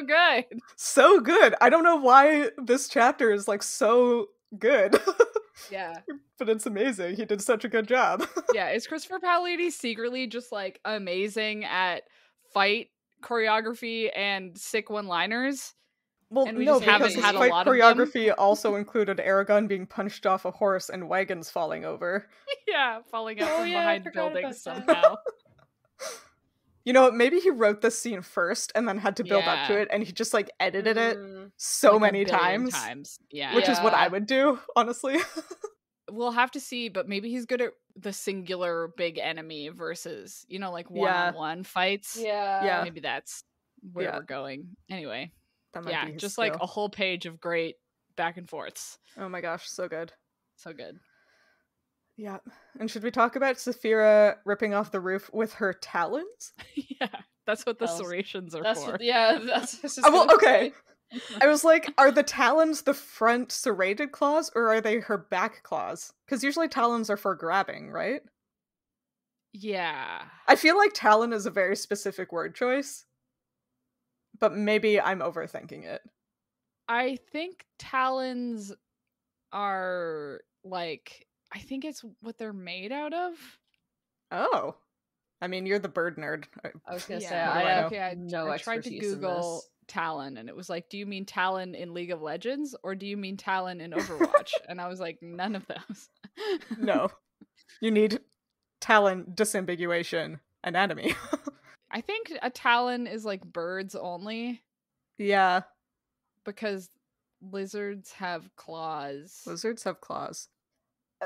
Speaker 1: good.
Speaker 2: So good. I don't know why this chapter is like so good.
Speaker 1: Yeah.
Speaker 2: But it's amazing. He did such a good job.
Speaker 1: Yeah, is Christopher Paolini secretly just like amazing at fight choreography and sick one-liners?
Speaker 2: Well, no, because his fight choreography also included Eragon being punched off a horse and wagons falling over.
Speaker 1: Yeah, falling out from behind buildings somehow.
Speaker 2: You know, maybe he wrote this scene first and then had to build up to it, and he just like edited it so like many times.
Speaker 1: Yeah,
Speaker 2: which is what I would do, honestly.
Speaker 1: We'll have to see, but maybe he's good at the singular big enemy versus, like one-on-one fights.
Speaker 3: Yeah.
Speaker 1: Maybe that's where we're going. Anyway.
Speaker 2: Yeah,
Speaker 1: just like a whole page of great back and forths.
Speaker 2: Oh my gosh, so good.
Speaker 1: So good.
Speaker 2: Yeah. And should we talk about Saphira ripping off the roof with her talons?
Speaker 1: Yeah, that's what the serrations are for.
Speaker 3: That's
Speaker 2: well, okay. I was like, are the talons the front serrated claws, or are they her back claws? Because usually talons are for grabbing, right?
Speaker 1: Yeah.
Speaker 2: I feel like talon is a very specific word choice. But maybe I'm overthinking it.
Speaker 1: I think talons are like, I think it's what they're made out of.
Speaker 2: Oh. I mean, you're the bird nerd.
Speaker 3: I was going to say, I
Speaker 1: tried to Google talon, and it was like, do you mean talon in League of Legends, or do you mean talon in Overwatch? And I was like, none of those.
Speaker 2: No. You need talon disambiguation anatomy.
Speaker 1: I think a talon is like birds only.
Speaker 2: Yeah.
Speaker 1: Because lizards have claws.
Speaker 2: Lizards have claws.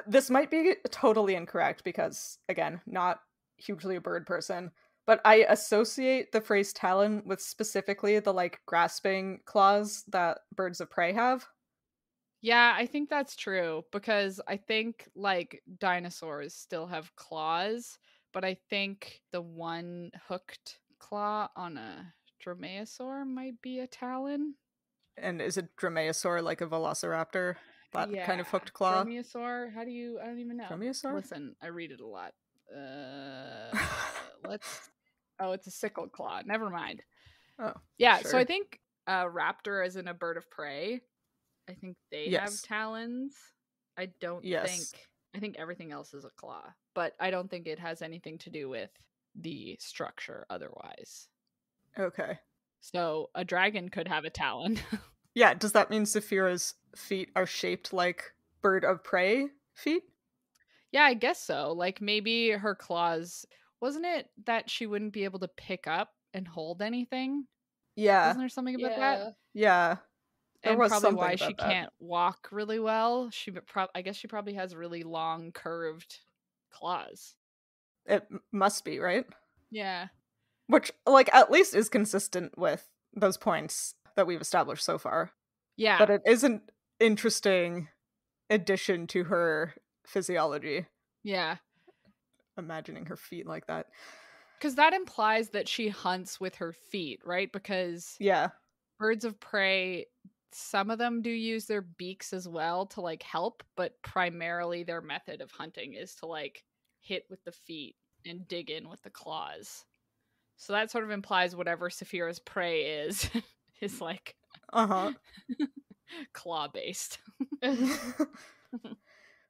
Speaker 2: This might be totally incorrect because, again, not hugely a bird person, but I associate the phrase talon with specifically the like grasping claws that birds of prey have.
Speaker 1: Yeah, I think that's true because I think like dinosaurs still have claws, but I think the one hooked claw on a dromaeosaur might be a talon.
Speaker 2: And is a dromaeosaur like a velociraptor? That kind
Speaker 1: Yeah,
Speaker 2: of hooked claw?
Speaker 1: dromaeosaur. How do you? I don't even know.
Speaker 2: Dromaeosaur?
Speaker 1: Listen, I read it a lot. Let's. Oh, it's a sickle claw. Never mind.
Speaker 2: Oh,
Speaker 1: Yeah, so I
Speaker 2: sure.
Speaker 1: think raptor isn't a bird of prey. I think they have
Speaker 2: Yes.
Speaker 1: talons. I don't think.
Speaker 2: Yes.
Speaker 1: I think everything else is a claw, but I don't think it has anything to do with the structure otherwise.
Speaker 2: Okay.
Speaker 1: So a dragon could have a talon.
Speaker 2: Yeah, does that mean Saphira's feet are shaped like bird of prey feet?
Speaker 1: Yeah, I guess so. Like maybe her claws. Wasn't it that she wouldn't be able to pick up and hold anything?
Speaker 2: Yeah.
Speaker 1: Wasn't there something about that?
Speaker 3: Yeah.
Speaker 2: Yeah. There
Speaker 1: And
Speaker 2: was
Speaker 1: probably
Speaker 2: something
Speaker 1: why she
Speaker 2: about that.
Speaker 1: can't walk really well. I guess she probably has really long curved claws.
Speaker 2: It must be, right?
Speaker 1: Yeah.
Speaker 2: Which, like, at least is consistent with those points that we've established so far.
Speaker 1: Yeah.
Speaker 2: But it is an interesting addition to her physiology.
Speaker 1: Yeah.
Speaker 2: Imagining her feet like that.
Speaker 1: Because that implies that she hunts with her feet, right? Because
Speaker 2: Yeah.
Speaker 1: birds of prey, some of them do use their beaks as well to like help, but primarily their method of hunting is to like hit with the feet and dig in with the claws. So that sort of implies whatever Saphira's prey is like
Speaker 2: Uh-huh.
Speaker 1: claw based.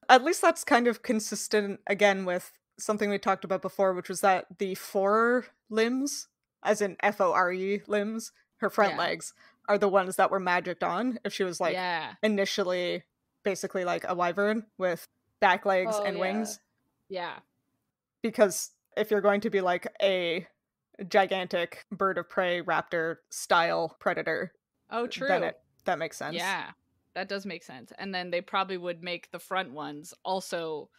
Speaker 2: At least that's kind of consistent again with something we talked about before, which was that the fore limbs, as in FORE limbs, her front legs, are the ones that were magicked on. If she was like initially basically like a wyvern with back legs and wings.
Speaker 1: Yeah.
Speaker 2: Because if you're going to be like a gigantic bird of prey raptor style predator,
Speaker 1: oh true,
Speaker 2: then that makes sense.
Speaker 1: Yeah, that does make sense. And then they probably would make the front ones also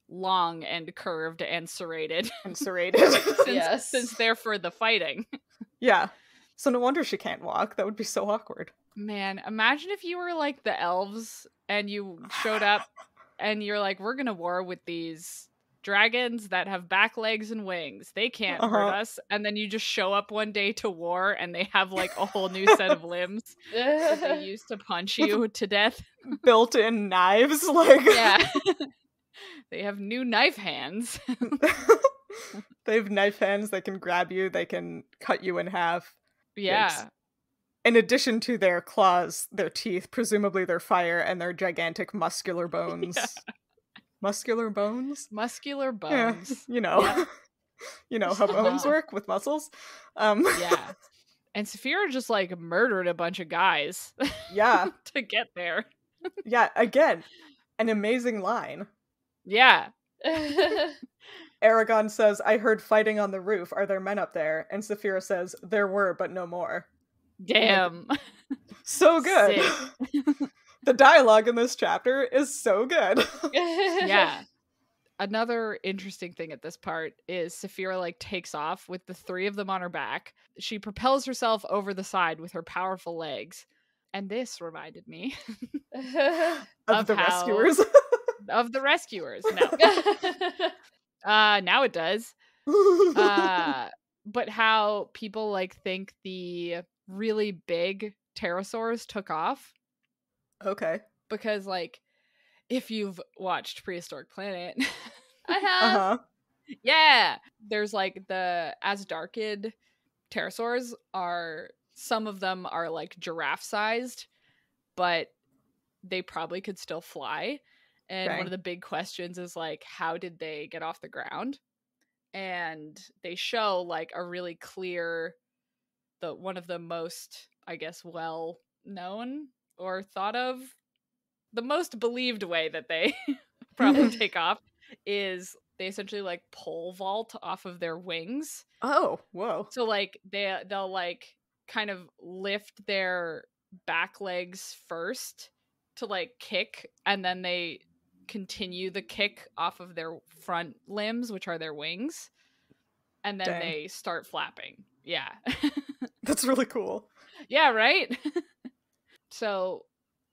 Speaker 1: long and curved and serrated. Since they're for the fighting.
Speaker 2: Yeah. So no wonder she can't walk. That would be so awkward.
Speaker 1: Man, imagine if you were like the elves and you showed up and you're like, we're gonna war with these dragons that have back legs and wings. They can't hurt us. And then you just show up one day to war and they have like a whole new set of limbs that they use to punch you to death.
Speaker 2: Built-in knives, like
Speaker 1: yeah. They have new knife hands.
Speaker 2: They have knife hands. They can grab you. They can cut you in half.
Speaker 1: Yeah.
Speaker 2: Yikes. In addition to their claws, their teeth, presumably their fire, and their gigantic muscular bones. Yeah. Muscular bones?
Speaker 1: Muscular bones.
Speaker 2: Yeah, you know. Yep. You know how bones work with muscles.
Speaker 1: Yeah. And Saphira just like murdered a bunch of guys.
Speaker 2: Yeah.
Speaker 1: To get there.
Speaker 2: Yeah, again, an amazing line.
Speaker 1: Yeah.
Speaker 2: Eragon says, I heard fighting on the roof. Are there men up there? And Saphira says, there were, but no more.
Speaker 1: Damn.
Speaker 2: Like, so good. The dialogue in this chapter is so good.
Speaker 1: Yeah. Another interesting thing at this part is Saphira like takes off with the three of them on her back. She propels herself over the side with her powerful legs. And this reminded me
Speaker 2: of the rescuers.
Speaker 1: Of the rescuers. No. Now it does. But how people like think the really big pterosaurs took off.
Speaker 2: Okay.
Speaker 1: Because like if you've watched Prehistoric Planet,
Speaker 3: I have.
Speaker 2: Uh-huh.
Speaker 1: Yeah, there's like the Asdarkid pterosaurs are, some of them are like giraffe sized, but they probably could still fly. And one of the big questions is like, how did they get off the ground? And they show like a really clear, one of the most, I guess, well known or thought of, the most believed way that they probably take off is they essentially like pole vault off of their wings.
Speaker 2: Oh, whoa.
Speaker 1: So like they'll like kind of lift their back legs first to like kick, and then they continue the kick off of their front limbs, which are their wings, and then they start flapping. Yeah.
Speaker 2: That's really cool.
Speaker 1: Yeah, right? So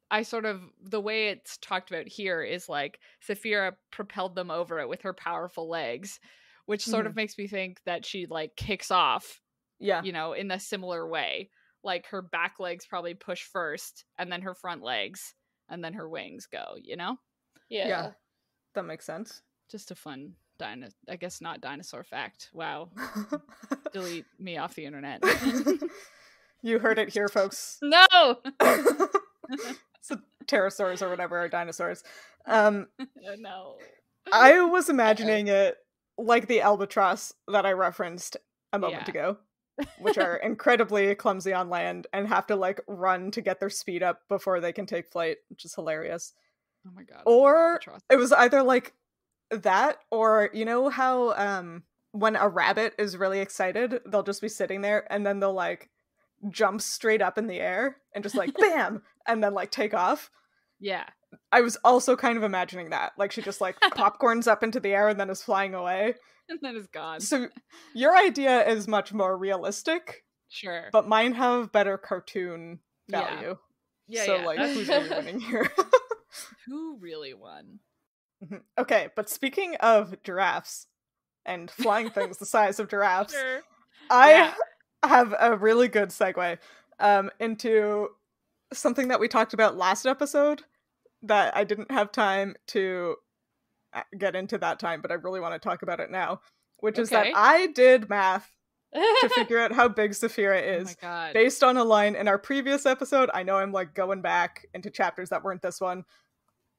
Speaker 1: I sort of, the way it's talked about here is like Saphira propelled them over it with her powerful legs, which sort of makes me think that she like kicks off,
Speaker 2: Yeah.
Speaker 1: you know, in a similar way. Like her back legs probably push first, and then her front legs, and then her wings go, you know?
Speaker 3: Yeah.
Speaker 2: That makes sense.
Speaker 1: Just a fun I guess not dinosaur fact. Wow. Delete me off the internet.
Speaker 2: You heard it here, folks.
Speaker 1: No!
Speaker 2: So pterosaurs or whatever are dinosaurs.
Speaker 1: No.
Speaker 2: I was imagining it like the albatross that I referenced a moment ago, which are incredibly clumsy on land and have to like run to get their speed up before they can take flight, which is hilarious.
Speaker 1: Oh my god.
Speaker 2: Or it was either like that, or you know how when a rabbit is really excited, they'll just be sitting there and then they'll like jump straight up in the air and just like bam, and then like take off.
Speaker 1: Yeah.
Speaker 2: I was also kind of imagining that. Like she just like popcorns up into the air and then is flying away.
Speaker 1: And then it's gone.
Speaker 2: So your idea is much more realistic.
Speaker 1: Sure.
Speaker 2: But mine have better cartoon value.
Speaker 1: Yeah.
Speaker 2: So like who's really winning here?
Speaker 1: Who really won?
Speaker 2: Okay, but speaking of giraffes and flying things the size of giraffes,
Speaker 1: Sure.
Speaker 2: I have a really good segue into something that we talked about last episode that I didn't have time to get into that time, but I really want to talk about it now, which is that I did math to figure out how big Saphira is.
Speaker 1: Oh my god.
Speaker 2: Based on a line in our previous episode. I know I'm like going back into chapters that weren't this one,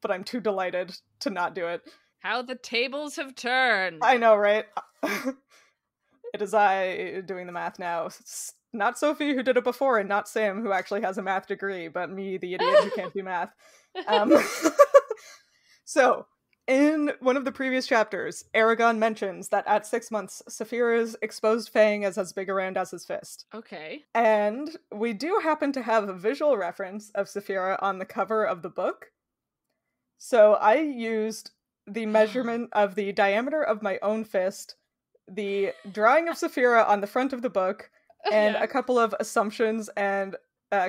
Speaker 2: but I'm too delighted to not do it.
Speaker 1: How the tables have turned.
Speaker 2: I know, right? It is I doing the math now. It's not Sophie who did it before, and not Sam who actually has a math degree, but me, the idiot who can't do math. So, in one of the previous chapters, Eragon mentions that at 6 months, Saphira's exposed fang is as big around as his fist.
Speaker 1: Okay.
Speaker 2: And we do happen to have a visual reference of Saphira on the cover of the book. So I used the measurement of the diameter of my own fist, the drawing of Saphira on the front of the book, and a couple of assumptions and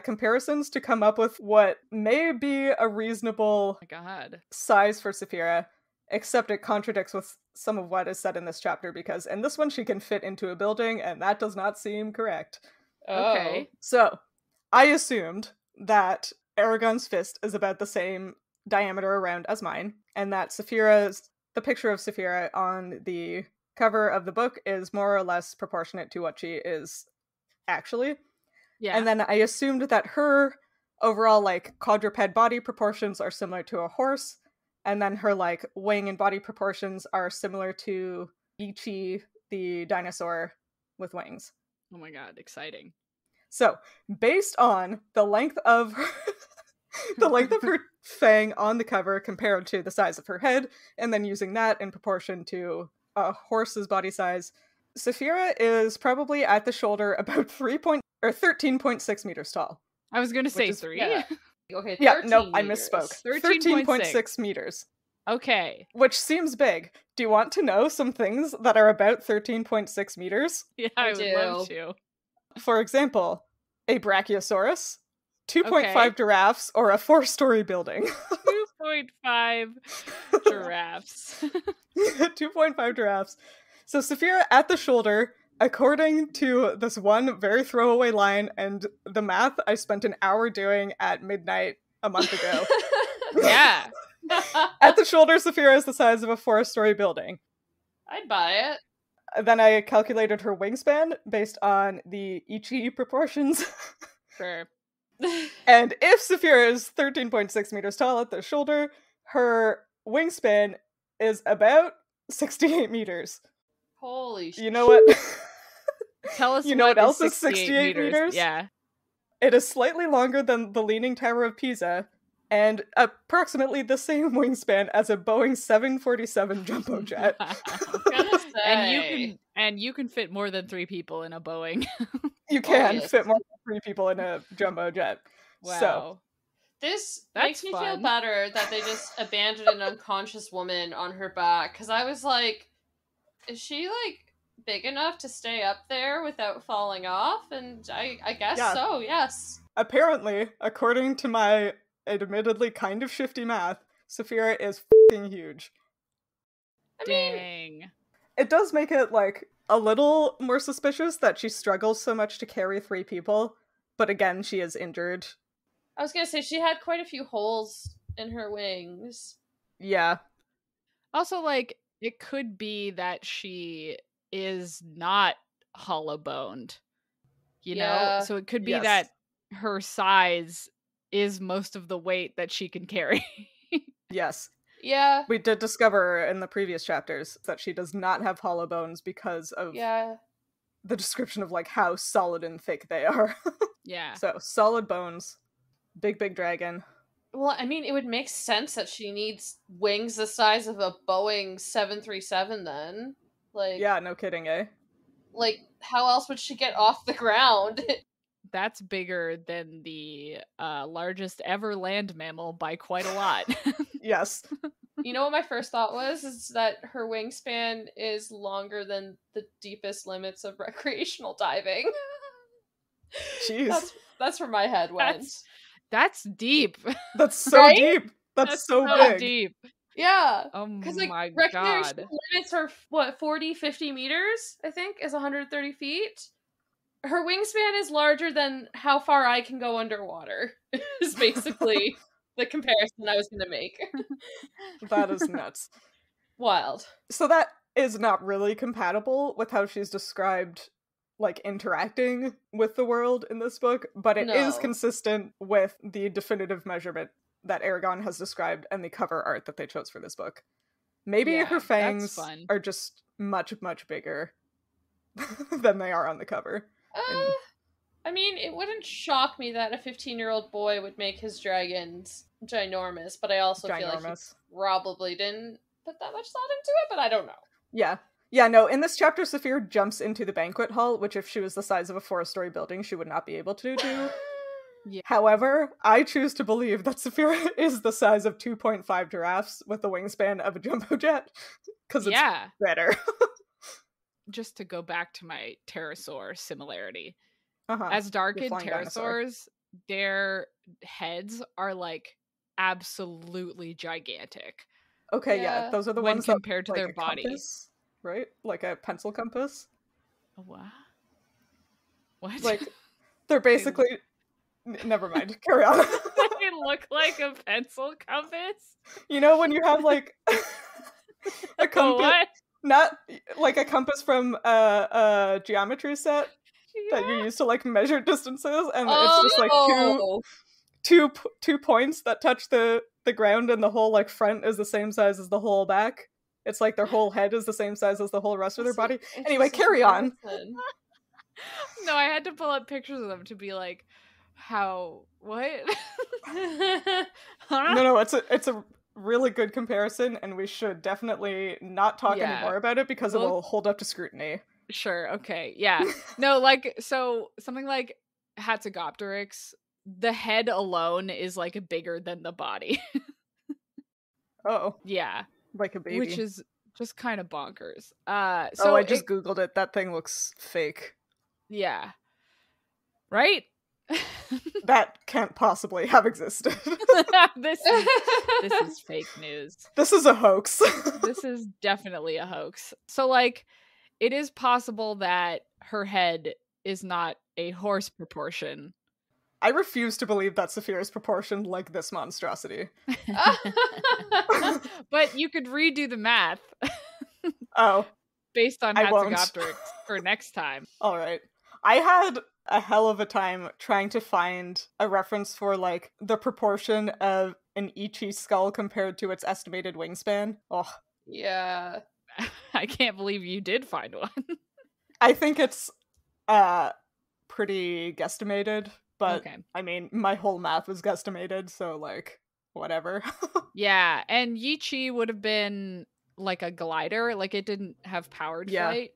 Speaker 2: comparisons to come up with what may be a reasonable size for Saphira, except it contradicts with some of what is said in this chapter, because in this one she can fit into a building, and that does not seem correct.
Speaker 1: Okay.
Speaker 2: So, I assumed that Eragon's fist is about the same diameter around as mine, and that the picture of Saphira on the cover of the book is more or less proportionate to what she is actually. Yeah. And then I assumed that her overall like quadruped body proportions are similar to a horse, and then her like wing and body proportions are similar to Ichi, the dinosaur with wings.
Speaker 1: Oh my god, exciting.
Speaker 2: So, based on the length of her fang on the cover compared to the size of her head, and then using that in proportion to a horse's body size, Saphira is probably at the shoulder about 13.6 meters tall.
Speaker 1: I was going to say 3.
Speaker 3: Yeah. Okay,
Speaker 2: yeah, no, I misspoke.
Speaker 1: 13.6
Speaker 2: meters.
Speaker 1: Okay.
Speaker 2: Which seems big. Do you want to know some things that are about 13.6 meters?
Speaker 1: Yeah, I would love to.
Speaker 2: For example, a brachiosaurus, 2.5 giraffes, or a 4-story building.
Speaker 1: 2.5 giraffes.
Speaker 2: 2.5 giraffes. So Saphira at the shoulder, according to this one very throwaway line and the math I spent an hour doing at midnight a month ago.
Speaker 1: Yeah.
Speaker 2: At the shoulder, Saphira is the size of a 4-story building.
Speaker 3: I'd buy it.
Speaker 2: Then I calculated her wingspan based on the Ichi proportions.
Speaker 1: Sure.
Speaker 2: And if Saphira is 13.6 meters tall at the shoulder, her wingspan is about 68 meters.
Speaker 3: Holy shit.
Speaker 2: You know what?
Speaker 1: Tell us
Speaker 2: you know what else is
Speaker 1: 68
Speaker 2: meters?
Speaker 1: Yeah.
Speaker 2: It is slightly longer than the Leaning Tower of Pisa, and approximately the same wingspan as a Boeing 747 jumbo jet.
Speaker 1: And you can fit more than 3 people in a Boeing.
Speaker 2: You can fit more than 3 people in a jumbo jet.
Speaker 1: Wow.
Speaker 2: So,
Speaker 3: this makes me feel better that they just abandoned an unconscious woman on her back, because I was like, is she like big enough to stay up there without falling off? And I guess so, yes.
Speaker 2: Apparently, according to my admittedly kind of shifty math, Saphira is f***ing huge.
Speaker 3: I mean,
Speaker 1: Dang.
Speaker 2: It does make it, like, a little more suspicious that she struggles so much to carry 3 people, but again, she is injured.
Speaker 3: I was gonna say, she had quite a few holes in her wings.
Speaker 2: Yeah.
Speaker 1: Also, like, it could be that she is not hollow boned, you know?
Speaker 3: Yeah.
Speaker 1: So it could be
Speaker 2: Yes.
Speaker 1: that her size is most of the weight that she can carry.
Speaker 2: Yes.
Speaker 3: Yeah.
Speaker 2: We did discover in the previous chapters that she does not have hollow bones because of
Speaker 3: Yeah.
Speaker 2: the description of, like, how solid and thick they are.
Speaker 1: Yeah.
Speaker 2: So, solid bones. Big dragon.
Speaker 3: Well, I mean, it would make sense that she needs wings the size of a Boeing 737 then. Like,
Speaker 2: Yeah, no kidding, eh?
Speaker 3: like, how else would she get off the ground?
Speaker 1: That's bigger than the largest ever land mammal by quite a lot.
Speaker 2: Yes.
Speaker 3: You know what my first thought was? Is that her wingspan is longer than the deepest limits of recreational diving.
Speaker 2: Jeez.
Speaker 3: That's where my head went.
Speaker 1: That's deep.
Speaker 2: That's so
Speaker 3: Right?
Speaker 2: deep. That's so
Speaker 1: so
Speaker 2: big.
Speaker 1: deep.
Speaker 3: Yeah.
Speaker 1: Oh
Speaker 3: Because, like,
Speaker 1: my
Speaker 3: recreational
Speaker 1: god.
Speaker 3: limits are, what, 40, 50 meters, I think, is 130 feet. Her wingspan is larger than how far I can go underwater, is basically the comparison I was going to make.
Speaker 2: That is nuts.
Speaker 3: Wild.
Speaker 2: So that is not really compatible with how she's described, like, interacting with the world in this book, but it is
Speaker 3: No.
Speaker 2: consistent with the definitive measurement that Eragon has described and the cover art that they chose for this book. Maybe
Speaker 1: Yeah,
Speaker 2: her
Speaker 1: that's
Speaker 2: fangs
Speaker 1: fun.
Speaker 2: are just much bigger than they are on the cover.
Speaker 3: I mean, it wouldn't shock me that a 15-year-old boy would make his dragons ginormous, but I also feel like he
Speaker 2: Ginormous.
Speaker 3: probably didn't put that much thought into it, but I don't know.
Speaker 2: Yeah. Yeah, no, in this chapter, Saphira jumps into the banquet hall, which if she was the size of a 4-story building, she would not be able to do.
Speaker 1: Yeah.
Speaker 2: However, I choose to believe that Saphira is the size of 2.5 giraffes with the wingspan of a jumbo jet, because it's
Speaker 1: Yeah.
Speaker 2: better.
Speaker 1: Just to go back to my pterosaur similarity.
Speaker 2: Uh-huh.
Speaker 1: As darkened
Speaker 2: flying dinosaur.
Speaker 1: pterosaurs, their heads are like absolutely gigantic
Speaker 2: Okay, yeah,
Speaker 3: Yeah.
Speaker 2: those are the
Speaker 1: when
Speaker 2: ones that
Speaker 1: compared to
Speaker 2: like
Speaker 1: their
Speaker 2: a
Speaker 1: body.
Speaker 2: compass, right? Like a pencil compass.
Speaker 1: What? What?
Speaker 2: Like, they're basically... Never mind, carry on.
Speaker 1: They look like a pencil compass?
Speaker 2: You know when you have, like, a compass...
Speaker 1: What?
Speaker 2: Not like a compass from a geometry set that you use to, like, measure distances, and it's just like two points that touch the ground, and the whole, like, front is the same size as the whole back. It's like their whole head is the same size as the whole rest of their body. Anyway, carry on.
Speaker 1: No, I had to pull up pictures of them to be like, how? What? Huh?
Speaker 2: No, it's a really good comparison, and we should definitely not talk
Speaker 1: Yeah.
Speaker 2: anymore about it because it
Speaker 1: Well-
Speaker 2: will hold up to scrutiny.
Speaker 1: Sure, okay, yeah. No, like, so something like Hatzegopteryx, the head alone is like bigger than the body.
Speaker 2: Oh,
Speaker 1: Yeah,
Speaker 2: like a baby.
Speaker 1: which is just kind of bonkers. So
Speaker 2: I just googled it. That thing looks fake.
Speaker 1: yeah, right.
Speaker 2: That can't possibly have existed.
Speaker 1: this is fake news.
Speaker 2: This is a hoax.
Speaker 1: This is definitely a hoax. So, like, it is possible that her head is not a horse proportion.
Speaker 2: I refuse to believe that Saphira is proportioned like this monstrosity.
Speaker 1: But you could redo the math
Speaker 2: Oh,
Speaker 1: based on
Speaker 2: I won't.
Speaker 1: Hatzegopteryx for next time.
Speaker 2: all right. I had a hell of a time trying to find a reference for, like, the proportion of an Ichi skull compared to its estimated wingspan. Oh,
Speaker 3: Yeah.
Speaker 1: I can't believe you did find one.
Speaker 2: I think it's pretty guesstimated, but
Speaker 1: Okay.
Speaker 2: I mean, my whole math was guesstimated, so, like, whatever.
Speaker 1: Yeah, and Yichi would have been like a glider, like it didn't have powered
Speaker 2: Yeah.
Speaker 1: flight.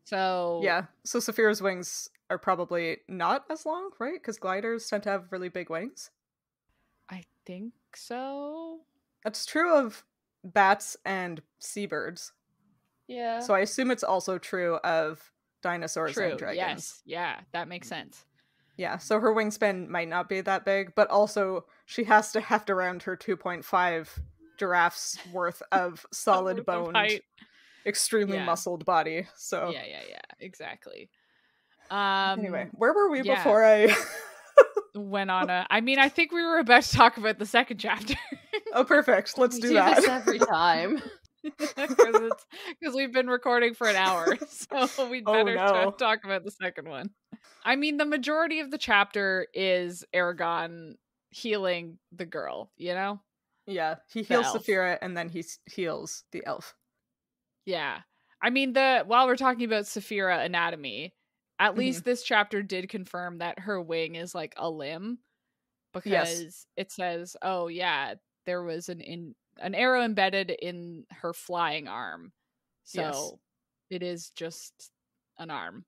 Speaker 1: So
Speaker 2: Yeah, so Saphira's wings are probably not as long, right? Because gliders tend to have really big wings.
Speaker 1: I think so.
Speaker 2: That's true of bats and seabirds.
Speaker 3: Yeah.
Speaker 2: So I assume it's also true of dinosaurs
Speaker 1: True.
Speaker 2: and dragons.
Speaker 1: Yes. Yeah, that makes sense.
Speaker 2: Yeah, so her wingspan might not be that big, but also she has to heft around her 2.5 giraffes worth of solid
Speaker 1: Worth of
Speaker 2: boned,
Speaker 1: height.
Speaker 2: extremely
Speaker 1: Yeah.
Speaker 2: muscled body. So
Speaker 1: Yeah, exactly.
Speaker 2: anyway, where were we
Speaker 1: yeah.
Speaker 2: before I
Speaker 1: went on a... I mean, I think we were about to talk about the second chapter.
Speaker 2: Oh, perfect. Let's
Speaker 3: We
Speaker 2: do that.
Speaker 3: this every time.
Speaker 1: Because we've been recording for an hour, so we'd
Speaker 2: Oh,
Speaker 1: better
Speaker 2: no.
Speaker 1: talk about the second one. I mean, the majority of the chapter is Eragon healing the girl, you know?
Speaker 2: Yeah, he heals
Speaker 1: elf.
Speaker 2: Saphira and then he heals the elf.
Speaker 1: Yeah. I mean, while we're talking about Saphira anatomy, at least this chapter did confirm that her wing is like a limb, because it says, oh yeah, there was an arrow embedded in her flying arm. So it is just an arm.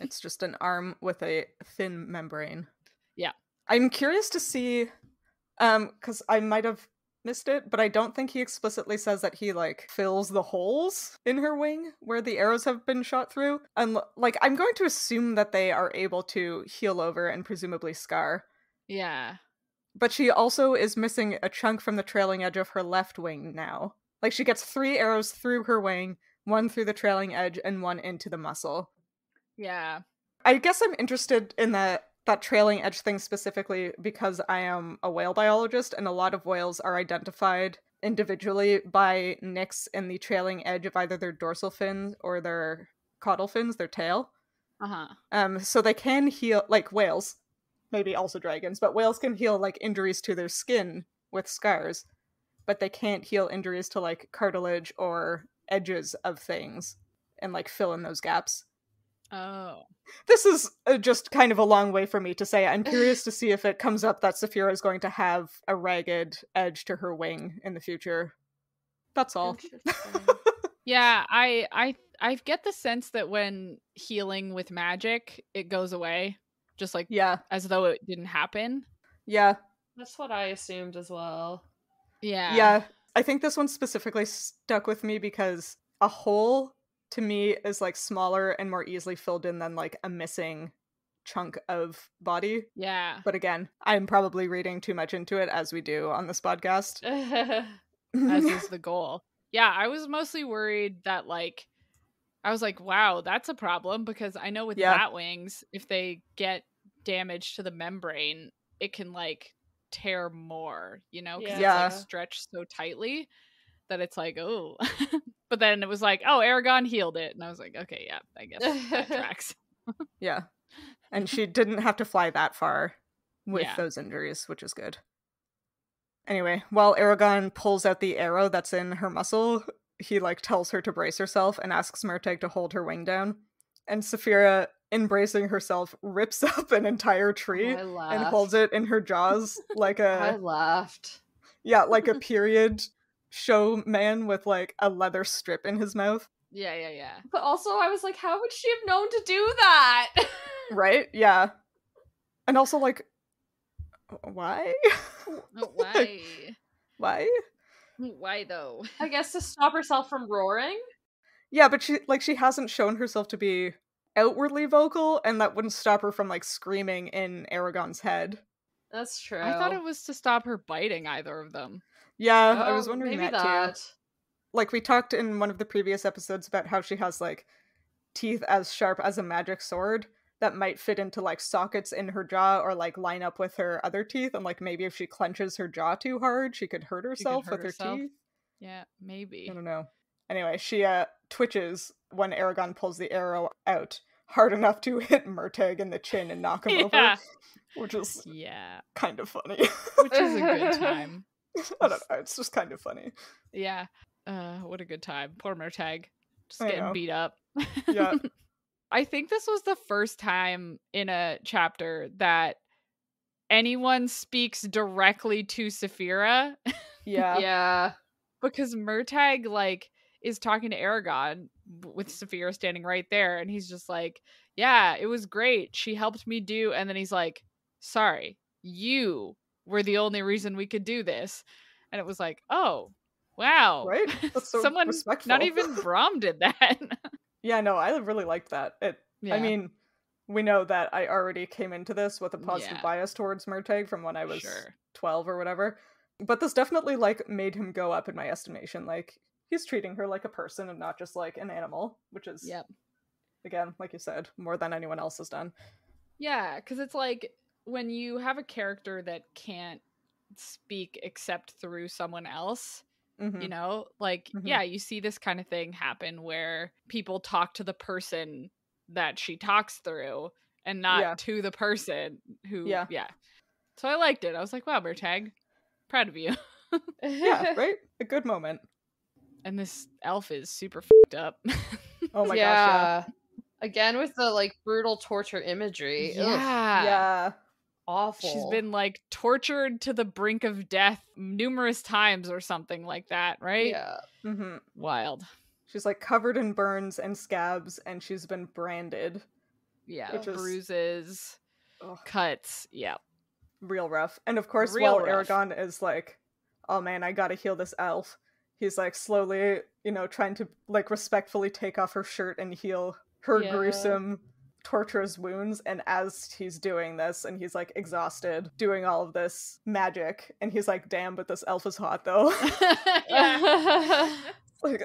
Speaker 2: It's just an arm with a thin membrane.
Speaker 1: Yeah.
Speaker 2: I'm curious to see, because I might have missed it, but I don't think he explicitly says that he, like, fills the holes in her wing where the arrows have been shot through. And, like, I'm going to assume that they are able to heal over and presumably scar.
Speaker 1: Yeah.
Speaker 2: But she also is missing a chunk from the trailing edge of her left wing now. Like, she gets 3 arrows through her wing, 1 through the trailing edge, and 1 into the muscle.
Speaker 1: Yeah.
Speaker 2: I guess I'm interested in that trailing edge thing specifically because I am a whale biologist, and a lot of whales are identified individually by nicks in the trailing edge of either their dorsal fins or their caudal fins, their tail. So they can heal, like whales, maybe also dragons, but whales can heal like injuries to their skin with scars, but they can't heal injuries to like cartilage or edges of things and like fill in those gaps.
Speaker 1: Oh.
Speaker 2: This is just kind of a long way for me to say. I'm curious to see if it comes up that Saphira is going to have a ragged edge to her wing in the future. That's all.
Speaker 1: Yeah, I get the sense that when healing with magic, it goes away. Just like, as though it didn't happen.
Speaker 2: Yeah.
Speaker 3: That's what I assumed as well.
Speaker 1: Yeah.
Speaker 2: Yeah. I think this one specifically stuck with me because a hole to me is like smaller and more easily filled in than like a missing chunk of body.
Speaker 1: Yeah.
Speaker 2: But again, I'm probably reading too much into it, as we do on this podcast.
Speaker 1: As is the goal. Yeah, I was mostly worried that like, I was like, wow, that's a problem, because I know with bat wings, if they get damage to the membrane, it can like tear more, you know, because it's like stretched so tightly that it's like, oh. But then it was like, oh, Eragon healed it. And I was like, okay, yeah, I guess that tracks.
Speaker 2: Yeah. And she didn't have to fly that far with those injuries, which is good. Anyway, while Eragon pulls out the arrow that's in her muscle, he like tells her to brace herself and asks Murtagh to hold her wing down. And Saphira, embracing herself, rips up an entire tree and holds it in her jaws like a...
Speaker 3: I laughed.
Speaker 2: Yeah, like a period show man with like a leather strip in his mouth.
Speaker 1: Yeah.
Speaker 3: But also I was like, how would she have known to do that?
Speaker 2: Right? Yeah. And also like, why?
Speaker 1: Why?
Speaker 2: Why?
Speaker 1: Why though?
Speaker 3: I guess to stop herself from roaring?
Speaker 2: Yeah, but she hasn't shown herself to be outwardly vocal, and that wouldn't stop her from like screaming in Eragon's head.
Speaker 3: That's true.
Speaker 1: I thought it was to stop her biting either of them.
Speaker 2: Yeah, I was wondering
Speaker 3: maybe
Speaker 2: that too. Like, we talked in one of the previous episodes about how she has, like, teeth as sharp as a magic sword that might fit into, like, sockets in her jaw or, like, line up with her other teeth, and, like, maybe if she clenches her jaw too hard, she could hurt herself with her teeth.
Speaker 1: Yeah, maybe.
Speaker 2: I don't know. Anyway, she twitches when Eragon pulls the arrow out hard enough to hit Murtagh in the chin and knock him over, which is kind of funny.
Speaker 1: Which is a good time.
Speaker 2: I don't know, it's just kind of funny.
Speaker 1: Yeah. What a good time. Poor Murtagh. Just getting beat up.
Speaker 2: Yeah.
Speaker 1: I think this was the first time in a chapter that anyone speaks directly to Saphira.
Speaker 2: Yeah.
Speaker 3: Yeah.
Speaker 1: Because Murtagh, like, is talking to Eragon with Saphira standing right there, and he's just like, yeah, it was great. She helped me do, and then he's like, sorry, you were the only reason we could do this. And it was like, oh, wow.
Speaker 2: Right? That's so
Speaker 1: someone
Speaker 2: respectful.
Speaker 1: Not even Braum did that.
Speaker 2: Yeah, no, I really liked that. I mean, we know that I already came into this with a positive
Speaker 1: Yeah.
Speaker 2: bias towards Murtagh from when I was
Speaker 1: Sure.
Speaker 2: 12 or whatever. But this definitely, like, made him go up in my estimation. Like, he's treating her like a person and not just like an animal, which is,
Speaker 1: Yep.
Speaker 2: again, like you said, more than anyone else has done.
Speaker 1: Yeah, because it's like when you have a character that can't speak except through someone else,
Speaker 2: Mm-hmm.
Speaker 1: you know, like,
Speaker 2: Mhm.
Speaker 1: yeah, you see this kind of thing happen where people talk to the person that she talks through and not
Speaker 2: Yeah.
Speaker 1: to the person who,
Speaker 2: Yeah.
Speaker 1: So I liked it. I was like, wow, Murtagh, proud of you.
Speaker 2: Yeah, right? A good moment.
Speaker 1: And this elf is super f***ed up.
Speaker 2: Oh my gosh, yeah.
Speaker 3: Again with the like brutal torture imagery. Ugh,
Speaker 2: Yeah.
Speaker 3: awful.
Speaker 1: She's been like tortured to the brink of death numerous times or something like that, right?
Speaker 3: Yeah.
Speaker 2: Mm-hmm.
Speaker 1: Wild.
Speaker 2: She's like covered in burns and scabs, and she's been branded.
Speaker 1: Yeah,
Speaker 2: Which is-
Speaker 1: bruises,
Speaker 2: Ugh,
Speaker 1: cuts. Yeah.
Speaker 2: real rough. And of course,
Speaker 1: Real
Speaker 2: while
Speaker 1: rough.
Speaker 2: Eragon is like, oh man, I gotta heal this elf, he's like slowly, trying to like respectfully take off her shirt and heal her
Speaker 3: Yeah.
Speaker 2: gruesome, torturous wounds. And as he's doing this, and he's like exhausted, doing all of this magic, and he's like, damn, but this elf is hot though.
Speaker 1: Yeah.
Speaker 2: It's like,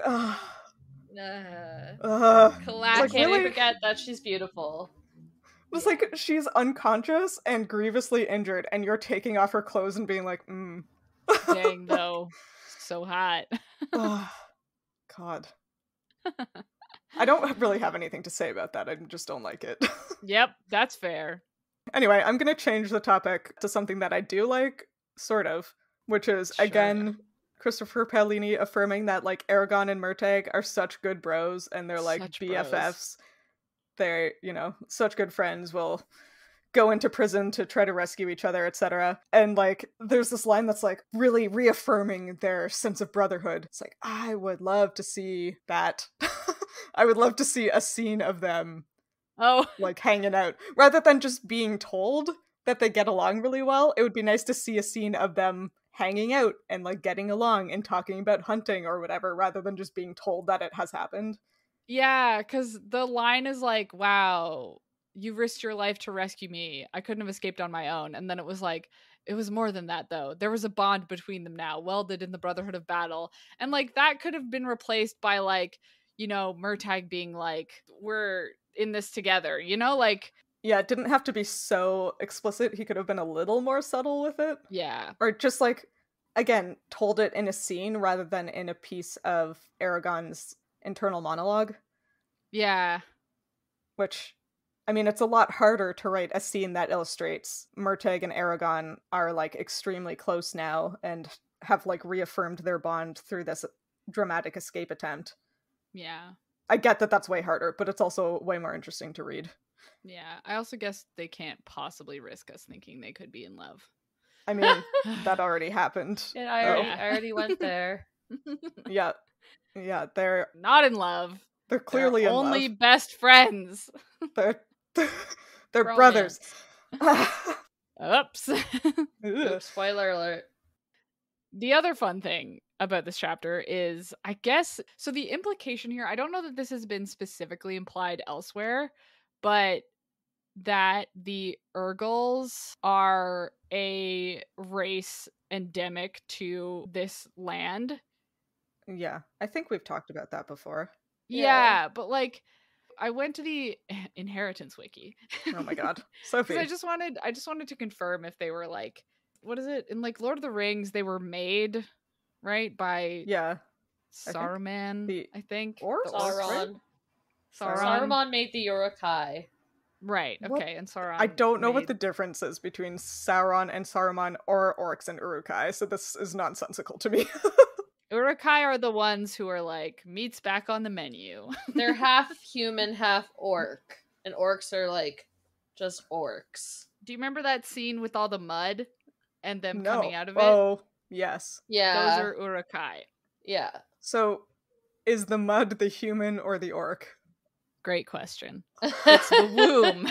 Speaker 3: Classic.
Speaker 2: like,
Speaker 3: Can't
Speaker 2: really?
Speaker 3: forget that she's beautiful.
Speaker 2: It's like she's unconscious and grievously injured, and you're taking off her clothes and being like,
Speaker 1: Dang, though. So hot.
Speaker 2: God. I don't really have anything to say about that. I just don't like it.
Speaker 1: Yep, that's fair.
Speaker 2: Anyway, I'm gonna change the topic to something that I do like, sort of, which is,
Speaker 1: Sure.
Speaker 2: again, Christopher Paolini affirming that, like, Eragon and Murtagh are such good bros, and they're, like,
Speaker 1: Such
Speaker 2: BFFs.
Speaker 1: bros.
Speaker 2: They're, such good friends, will go into prison to try to rescue each other, etc. And, like, there's this line that's, like, really reaffirming their sense of brotherhood. It's like, I would love to see that. I would love to see a scene of them, like, hanging out. Rather than just being told that they get along really well, it would be nice to see a scene of them hanging out and, like, getting along and talking about hunting or whatever, rather than just being told that it has happened.
Speaker 1: Yeah, because the line is like, wow, you risked your life to rescue me. I couldn't have escaped on my own. And then it was like, it was more than that, though. There was a bond between them now, welded in the brotherhood of battle. And, like, that could have been replaced by, like, Murtagh being like, we're in this together, like...
Speaker 2: Yeah, it didn't have to be so explicit. He could have been a little more subtle with it.
Speaker 1: Yeah.
Speaker 2: Or just, like, again, told it in a scene rather than in a piece of Eragon's internal monologue.
Speaker 1: Yeah.
Speaker 2: Which, I mean, it's a lot harder to write a scene that illustrates Murtagh and Eragon are, like, extremely close now and have, like, reaffirmed their bond through this dramatic escape attempt.
Speaker 1: Yeah.
Speaker 2: I get that that's way harder, but it's also way more interesting to read.
Speaker 1: Yeah. I also guess they can't possibly risk us thinking they could be in love.
Speaker 2: I mean, that already happened.
Speaker 3: And I already went there.
Speaker 2: Yeah. Yeah, they're
Speaker 1: not in love.
Speaker 2: They're clearly in love.
Speaker 1: Only best friends.
Speaker 2: They're brothers.
Speaker 1: Oops.
Speaker 3: Oops, spoiler alert.
Speaker 1: The other fun thing about this chapter is, I guess, so the implication here, I don't know that this has been specifically implied elsewhere, but that the Urgals are a race endemic to this land.
Speaker 2: Yeah, I think we've talked about that before.
Speaker 1: Yeah, but like, I went to the inheritance wiki.
Speaker 2: Oh my god, Sophie!
Speaker 1: I just wanted to confirm if they were like, what is it in like Lord of the Rings? They were made right by Saruman, I think.
Speaker 2: Or
Speaker 3: Sauron.
Speaker 2: Right?
Speaker 3: Saruman made the Uruk-hai.
Speaker 1: Right. Okay,
Speaker 2: what?
Speaker 1: And Sauron.
Speaker 2: I don't know what the difference is between Sauron and Saruman, or orcs and Uruk-hai, so this is nonsensical to me.
Speaker 1: Uruk-hai are the ones who are like, meat's back on the menu.
Speaker 3: They're half human, half orc. And orcs are like just orcs.
Speaker 1: Do you remember that scene with all the mud and them coming out of it?
Speaker 2: Oh, yes.
Speaker 3: Yeah.
Speaker 1: Those are Uruk-hai.
Speaker 3: Yeah.
Speaker 2: So, is the mud the human or the orc?
Speaker 1: Great question. It's the womb.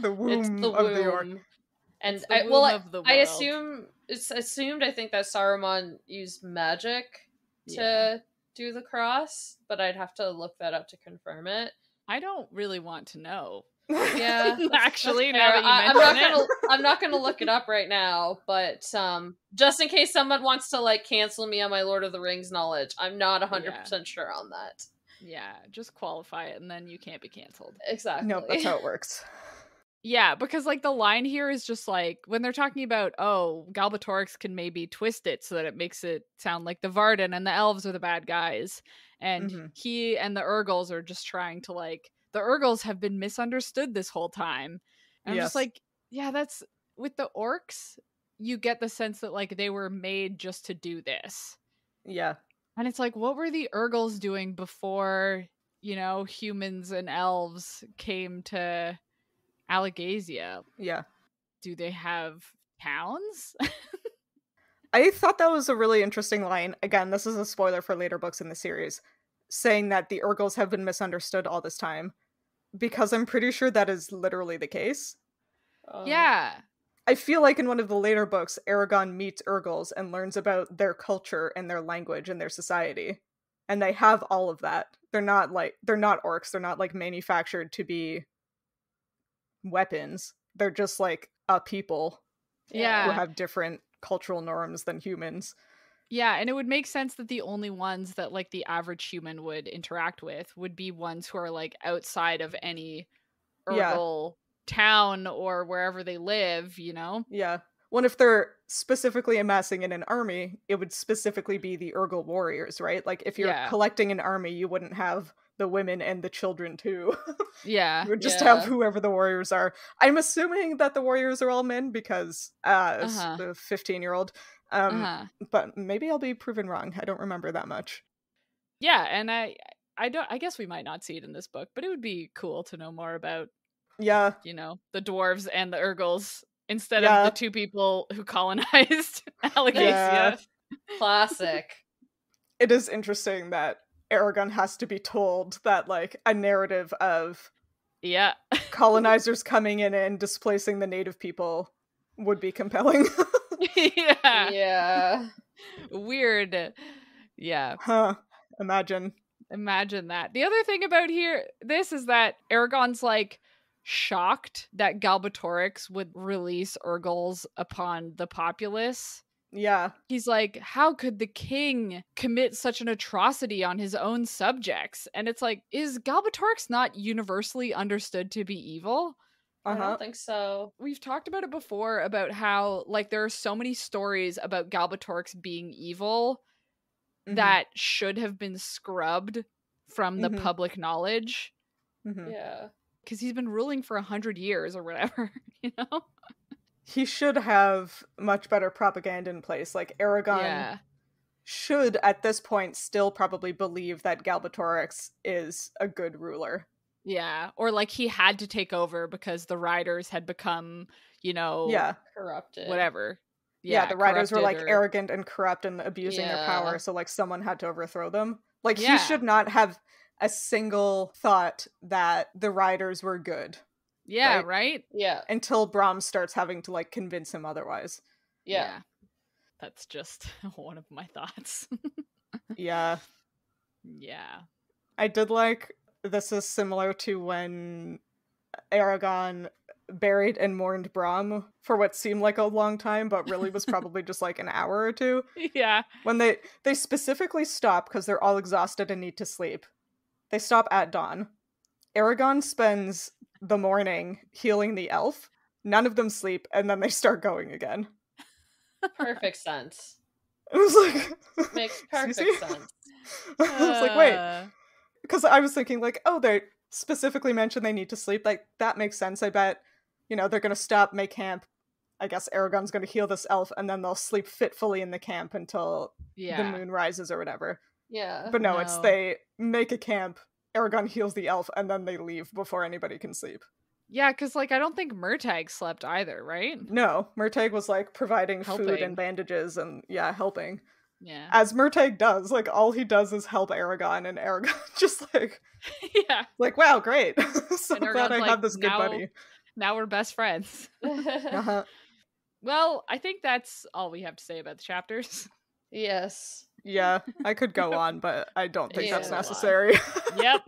Speaker 2: The womb,
Speaker 3: it's the
Speaker 2: of
Speaker 3: womb.
Speaker 2: the orc.
Speaker 3: And
Speaker 1: I
Speaker 3: assume it's assumed, I think, that Saruman used magic to do the cross, but I'd have to look that up to confirm it.
Speaker 1: I don't really want to know.
Speaker 3: Yeah,
Speaker 1: Actually,
Speaker 3: that's
Speaker 1: now
Speaker 3: fair.
Speaker 1: that you mention it.
Speaker 3: I'm not gonna look it up right now, but just in case someone wants to like cancel me on my Lord of the Rings knowledge, I'm not 100% sure on that.
Speaker 1: Yeah, just qualify it and then you can't be canceled.
Speaker 3: Exactly.
Speaker 2: Nope, that's how it works.
Speaker 1: Yeah, because like the line here is just like when they're talking about, oh, Galbatorix can maybe twist it so that it makes it sound like the Varden and the elves are the bad guys. And he and the Urgles are just trying to like, the Urgles have been misunderstood this whole time. And I'm just like, yeah, that's with the orcs, you get the sense that like they were made just to do this.
Speaker 2: Yeah.
Speaker 1: And it's like, what were the Urgles doing before, you know, humans and elves came to Alagasia?
Speaker 2: Yeah.
Speaker 1: Do they have towns?
Speaker 2: I thought that was a really interesting line. Again, this is a spoiler for later books in the series, saying that the Urgles have been misunderstood all this time. Because I'm pretty sure that is literally the case.
Speaker 1: Yeah.
Speaker 2: I feel like in one of the later books, Eragon meets Urgles and learns about their culture and their language and their society. And they have all of that. They're not orcs. They're not like manufactured to be weapons. They're just like a people who have different cultural norms than humans.
Speaker 1: Yeah, and it would make sense that the only ones that like the average human would interact with would be ones who are like outside of any Urgle town or wherever they live, you know?
Speaker 2: Yeah. Well, if they're specifically amassing in an army, it would specifically be the Urgle warriors, right? Like if you're collecting an army, you wouldn't have the women and the children too.
Speaker 1: Yeah.
Speaker 2: You would just have whoever the warriors are. I'm assuming that the warriors are all men because the 15-year-old. But maybe I'll be proven wrong. I don't remember that much.
Speaker 1: Yeah, and I guess we might not see it in this book, but it would be cool to know more about you know, the dwarves and the Urgles instead of the two people who colonized Alagasia.
Speaker 2: Yeah.
Speaker 3: Classic.
Speaker 2: It is interesting that Eragon has to be told that like a narrative of colonizers coming in and displacing the native people would be compelling.
Speaker 3: Yeah.
Speaker 1: Weird. Yeah.
Speaker 2: Huh. Imagine
Speaker 1: that. The other thing about this is that Eragon's like shocked that Galbatorix would release Urgles upon the populace.
Speaker 2: Yeah.
Speaker 1: He's like, how could the king commit such an atrocity on his own subjects? And it's like, is Galbatorix not universally understood to be evil?
Speaker 3: I don't think so.
Speaker 1: We've talked about it before about how like there are so many stories about Galbatorix being evil that should have been scrubbed from the public knowledge.
Speaker 3: Yeah.
Speaker 1: Because he's been ruling for 100 years or whatever, you know?
Speaker 2: He should have much better propaganda in place. Like, Eragon should, at this point, still probably believe that Galbatorix is a good ruler.
Speaker 1: Yeah, or like he had to take over because the riders had become, you know...
Speaker 3: corrupted.
Speaker 1: Whatever.
Speaker 2: Yeah, the riders were, like, arrogant and corrupt and abusing their power, so, like, someone had to overthrow them. Like, he should not have a single thought that the riders were good.
Speaker 1: Yeah, right?
Speaker 3: Yeah.
Speaker 2: Until Brahm starts having to, like, convince him otherwise.
Speaker 3: Yeah.
Speaker 1: That's just one of my thoughts.
Speaker 2: Yeah.
Speaker 1: Yeah.
Speaker 2: I did like, this is similar to when Eragon buried and mourned Brahm for what seemed like a long time, but really was probably just like an hour or two.
Speaker 1: Yeah.
Speaker 2: When they specifically stop because they're all exhausted and need to sleep. They stop at dawn. Eragon spends the morning healing the elf. None of them sleep, and then they start going again.
Speaker 3: Perfect sense.
Speaker 2: It was like...
Speaker 3: Makes perfect sense.
Speaker 2: I was like, wait. Because I was thinking, like, oh, they specifically mentioned they need to sleep. Like, that makes sense. I bet, you know, they're going to stop, make camp. I guess Eragon's going to heal this elf, and then they'll sleep fitfully in the camp until the moon rises or whatever.
Speaker 3: Yeah.
Speaker 2: But no, it's they make a camp, Eragon heals the elf, and then they leave before anybody can sleep.
Speaker 1: Yeah, because, like, I don't think Murtagh slept either, right?
Speaker 2: No, Murtagh was, like, providing food and bandages and, helping.
Speaker 1: Yeah.
Speaker 2: As Murtagh does, like, all he does is help Eragon, and Eragon just, like... Like, wow, great. So glad I have this good buddy.
Speaker 1: Now we're best friends. Well, I think that's all we have to say about the chapters.
Speaker 3: Yes.
Speaker 2: Yeah, I could go on, but I don't think that's necessary.
Speaker 1: Yep.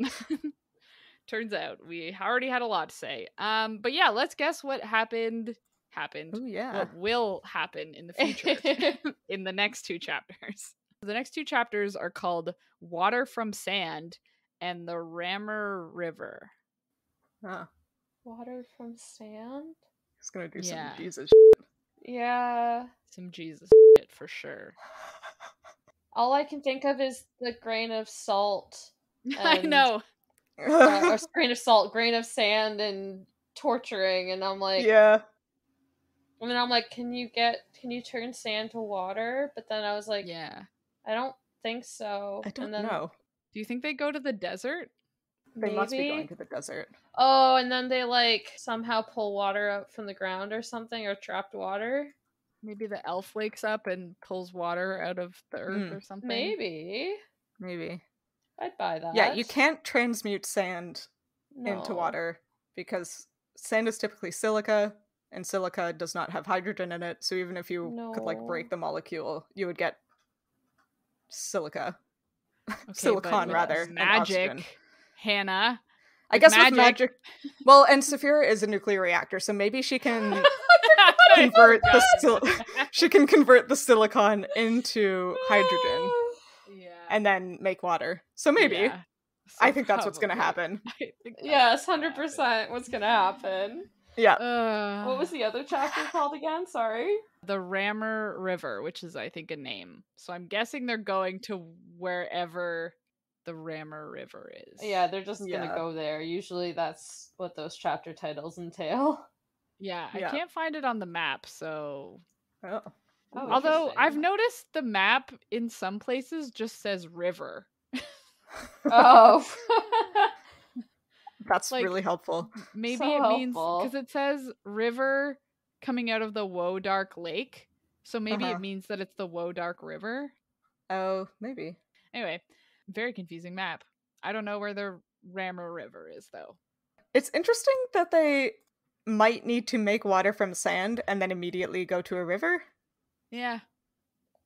Speaker 1: Turns out we already had a lot to say. But yeah, let's guess what happened.
Speaker 2: Oh yeah.
Speaker 1: What will happen in the future in the next 2 chapters. The next 2 chapters are called Water from Sand and the Rammer River.
Speaker 2: Oh,
Speaker 3: Water from sand?
Speaker 2: he's gonna do some
Speaker 1: Yeah.
Speaker 2: Jesus.
Speaker 3: Yeah.
Speaker 1: Some Jesus shit for sure.
Speaker 3: All I can think of is the grain of salt.
Speaker 1: I
Speaker 3: And-
Speaker 1: know.
Speaker 3: or grain of salt, grain of sand, and torturing. And I'm like,
Speaker 2: Yeah.
Speaker 3: and then I'm like, can you turn sand to water? But then I was like,
Speaker 1: Yeah.
Speaker 3: I don't think so.
Speaker 2: I don't
Speaker 3: and then
Speaker 2: know.
Speaker 1: Do you think they go to the desert?
Speaker 2: They
Speaker 3: maybe.
Speaker 2: must be going to the desert.
Speaker 3: Oh, and then they like somehow pull water up from the ground or something, or trapped water.
Speaker 1: Maybe the elf wakes up and pulls water out of the earth or something.
Speaker 3: Maybe.
Speaker 2: I'd
Speaker 3: buy that.
Speaker 2: Yeah, you can't transmute sand
Speaker 3: No.
Speaker 2: into water because sand is typically silica, and silica does not have hydrogen in it. So even if you could like break the molecule, you would get silica.
Speaker 1: Okay,
Speaker 2: Silicon
Speaker 1: but
Speaker 2: rather.
Speaker 1: with
Speaker 2: and
Speaker 1: magic,
Speaker 2: oxygen.
Speaker 1: Hannah.
Speaker 2: I guess with magic. Well, and Saphira is a nuclear reactor, so maybe she can convert she can convert the silicon into hydrogen.
Speaker 1: Yeah.
Speaker 2: And then make water. So maybe.
Speaker 1: Yeah.
Speaker 2: I think that's what's gonna happen.
Speaker 3: Yes, 100% what's gonna happen.
Speaker 2: Yeah.
Speaker 3: What was the other chapter called again? Sorry.
Speaker 1: The Rammer River, which is I think a name. So I'm guessing they're going to wherever the Rammer River is.
Speaker 3: Yeah, they're just gonna go there. Usually that's what those chapter titles entail.
Speaker 1: Yeah, I can't find it on the map, so
Speaker 2: Oh.
Speaker 1: Although I've noticed the map in some places just says river.
Speaker 3: Oh.
Speaker 2: That's like, really helpful.
Speaker 1: Maybe so it means because it says river coming out of the Wodark Lake. So maybe it means that it's the Wodark River.
Speaker 2: Oh, maybe.
Speaker 1: Anyway, very confusing map. I don't know where the Rammer River is though.
Speaker 2: It's interesting that they might need to make water from sand and then immediately go to a river.
Speaker 1: Yeah.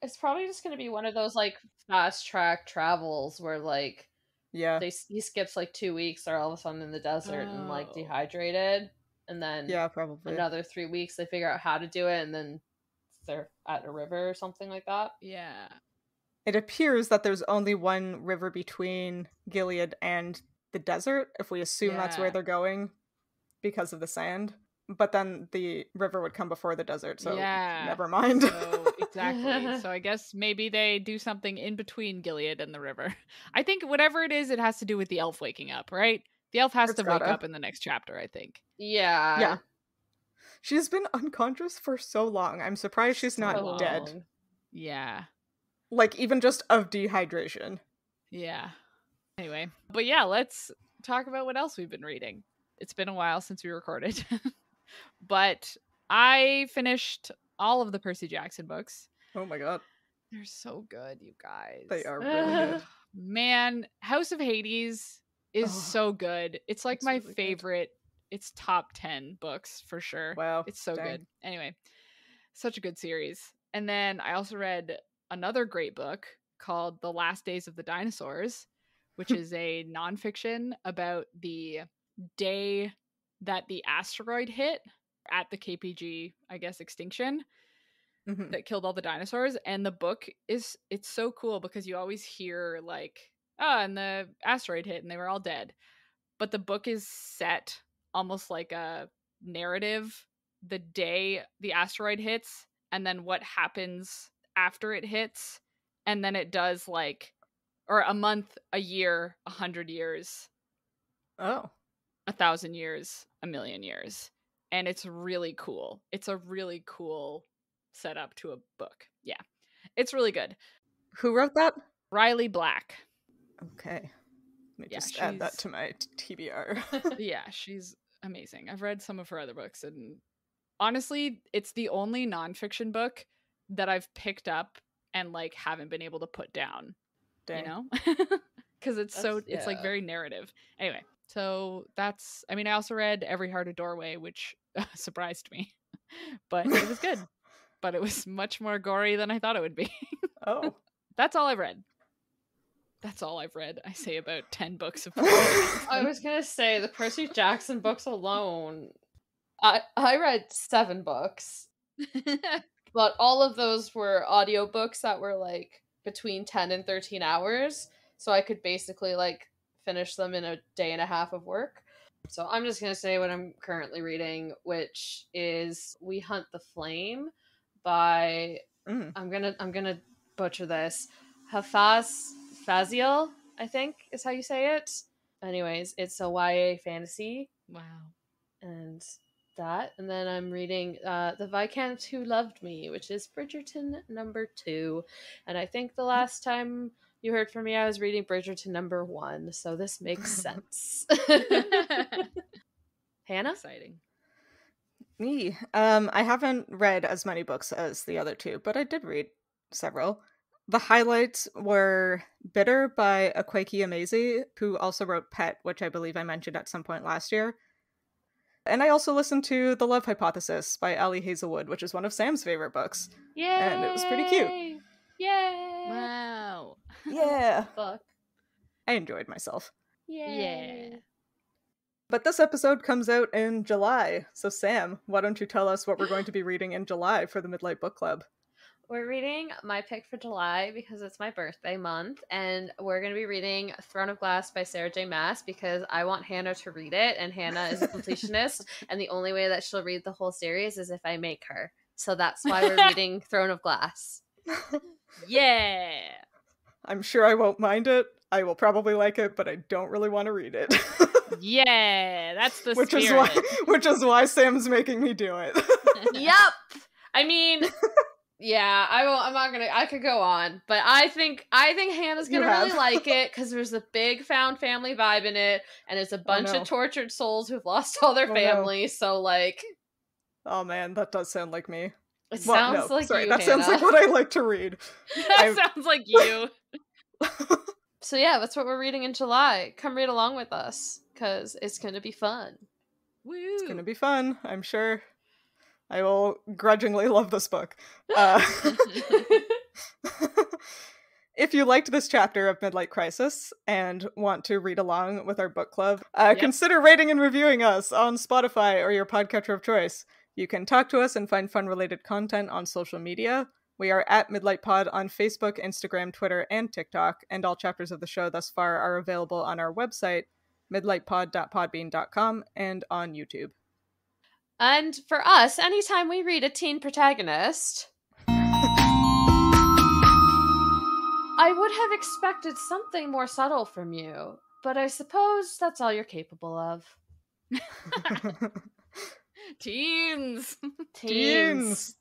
Speaker 3: It's probably just going to be one of those like fast track travels where like he skips like 2 weeks, they're all of a sudden in the desert and like dehydrated, and then
Speaker 2: probably
Speaker 3: another 3 weeks they figure out how to do it, and then they're at a river or something like that.
Speaker 1: Yeah.
Speaker 2: It appears that there's only one river between Gilead and the desert, if we assume that's where they're going because of the sand. But then the river would come before the desert, so never mind.
Speaker 1: So, exactly. So I guess maybe they do something in between Gilead and the river. I think whatever it is, it has to do with the elf waking up, right? The elf has to wake up in the next chapter, I think.
Speaker 3: Yeah.
Speaker 2: She's been unconscious for so long. I'm surprised she's not dead.
Speaker 1: Yeah.
Speaker 2: Like, even just of dehydration.
Speaker 1: Yeah. Anyway. But yeah, let's talk about what else we've been reading. It's been a while since we recorded. But I finished all of the Percy Jackson books.
Speaker 2: Oh my god.
Speaker 1: They're so good, you guys.
Speaker 2: They are really good.
Speaker 1: Man, House of Hades is so good. It's like my really favorite. Good. It's top 10 books for sure.
Speaker 2: Wow.
Speaker 1: It's so good. Anyway, such a good series. And then I also read another great book called The Last Days of the Dinosaurs, which is a nonfiction about the day that the asteroid hit at the KPG, I guess, extinction that killed all the dinosaurs. And the book it's so cool because you always hear like, and the asteroid hit and they were all dead. But the book is set almost like a narrative, the day the asteroid hits and then what happens after it hits. And then it does like, or a month, a year, 100 years.
Speaker 2: Oh.
Speaker 1: 1,000 years, 1,000,000 years. And it's really cool. It's a really cool setup to a book. Yeah. It's really good.
Speaker 2: Who wrote that?
Speaker 1: Riley Black.
Speaker 2: Okay. Let me just add that to my TBR.
Speaker 1: Yeah, she's amazing. I've read some of her other books, and honestly, it's the only nonfiction book that I've picked up and like haven't been able to put down. Dang. You know? Because it's like very narrative. Anyway. So that's, I mean, I also read Every Heart a Doorway, which surprised me, but it was good, but it was much more gory than I thought it would be.
Speaker 2: Oh.
Speaker 1: That's all I've read. That's all I've read. I say about 10 books of
Speaker 3: I was gonna say, the Percy Jackson books alone, I read 7 books, but all of those were audiobooks that were like between 10 and 13 hours, so I could basically like finish them in a day and a half of work. So I'm just gonna say what I'm currently reading, which is We Hunt the Flame by I'm gonna butcher this. Hafaz Faziel, I think is how you say it. Anyways, it's a YA fantasy.
Speaker 1: Wow.
Speaker 3: And then I'm reading The Viscount Who Loved Me, which is Bridgerton number 2. And I think the last time you heard from me, I was reading Bridgerton number 1, so this makes sense. Hannah?
Speaker 1: Exciting.
Speaker 2: Me. I haven't read as many books as the other two, but I did read several. The highlights were Bitter by Akwaeke Emezi, who also wrote Pet, which I believe I mentioned at some point last year. And I also listened to The Love Hypothesis by Ali Hazelwood, which is one of Sam's favorite books.
Speaker 3: Yay!
Speaker 2: And it was pretty cute.
Speaker 3: Yay!
Speaker 1: Wow.
Speaker 2: Yeah.
Speaker 3: Fuck.
Speaker 2: I enjoyed myself.
Speaker 3: Yay!
Speaker 1: Yeah.
Speaker 2: But this episode comes out in July. So Sam, why don't you tell us what we're going to be reading in July for the Midlight Book Club?
Speaker 3: We're reading my pick for July because it's my birthday month, and we're going to be reading Throne of Glass by Sarah J. Maas because I want Hannah to read it, and Hannah is a completionist, and the only way that she'll read the whole series is if I make her. So that's why we're reading Throne of Glass.
Speaker 1: Yeah.
Speaker 2: I'm sure I won't mind it. I will probably like it, but I don't really want to read it.
Speaker 1: Yeah, that's the
Speaker 2: which
Speaker 1: spirit.
Speaker 2: Which is why Sam's making me do it.
Speaker 3: Yep. I mean, yeah, I'm not gonna. I could go on, but I think Hannah's gonna really like it because there's a big found family vibe in it, and it's a bunch of tortured souls who've lost all their family. No. So like,
Speaker 2: oh man, that does sound like me.
Speaker 3: It sounds like you.
Speaker 2: That
Speaker 3: Hannah.
Speaker 2: sounds like what I like to read.
Speaker 1: That sounds like you.
Speaker 3: So yeah, that's what we're reading in July. Come read along with us because it's gonna be fun.
Speaker 1: Woo!
Speaker 2: It's gonna be fun, I'm sure. I will grudgingly love this book. If you liked this chapter of Midlight Crisis and want to read along with our book club, consider rating and reviewing us on Spotify or your podcatcher of choice. You can talk to us and find fun-related content on social media. We are at Midlight Pod on Facebook, Instagram, Twitter, and TikTok, and all chapters of the show thus far are available on our website, midlightpod.podbean.com, and on YouTube.
Speaker 3: And for us, anytime we read a teen protagonist, I would have expected something more subtle from you, but I suppose that's all you're capable of.
Speaker 1: Teens!
Speaker 3: Teens!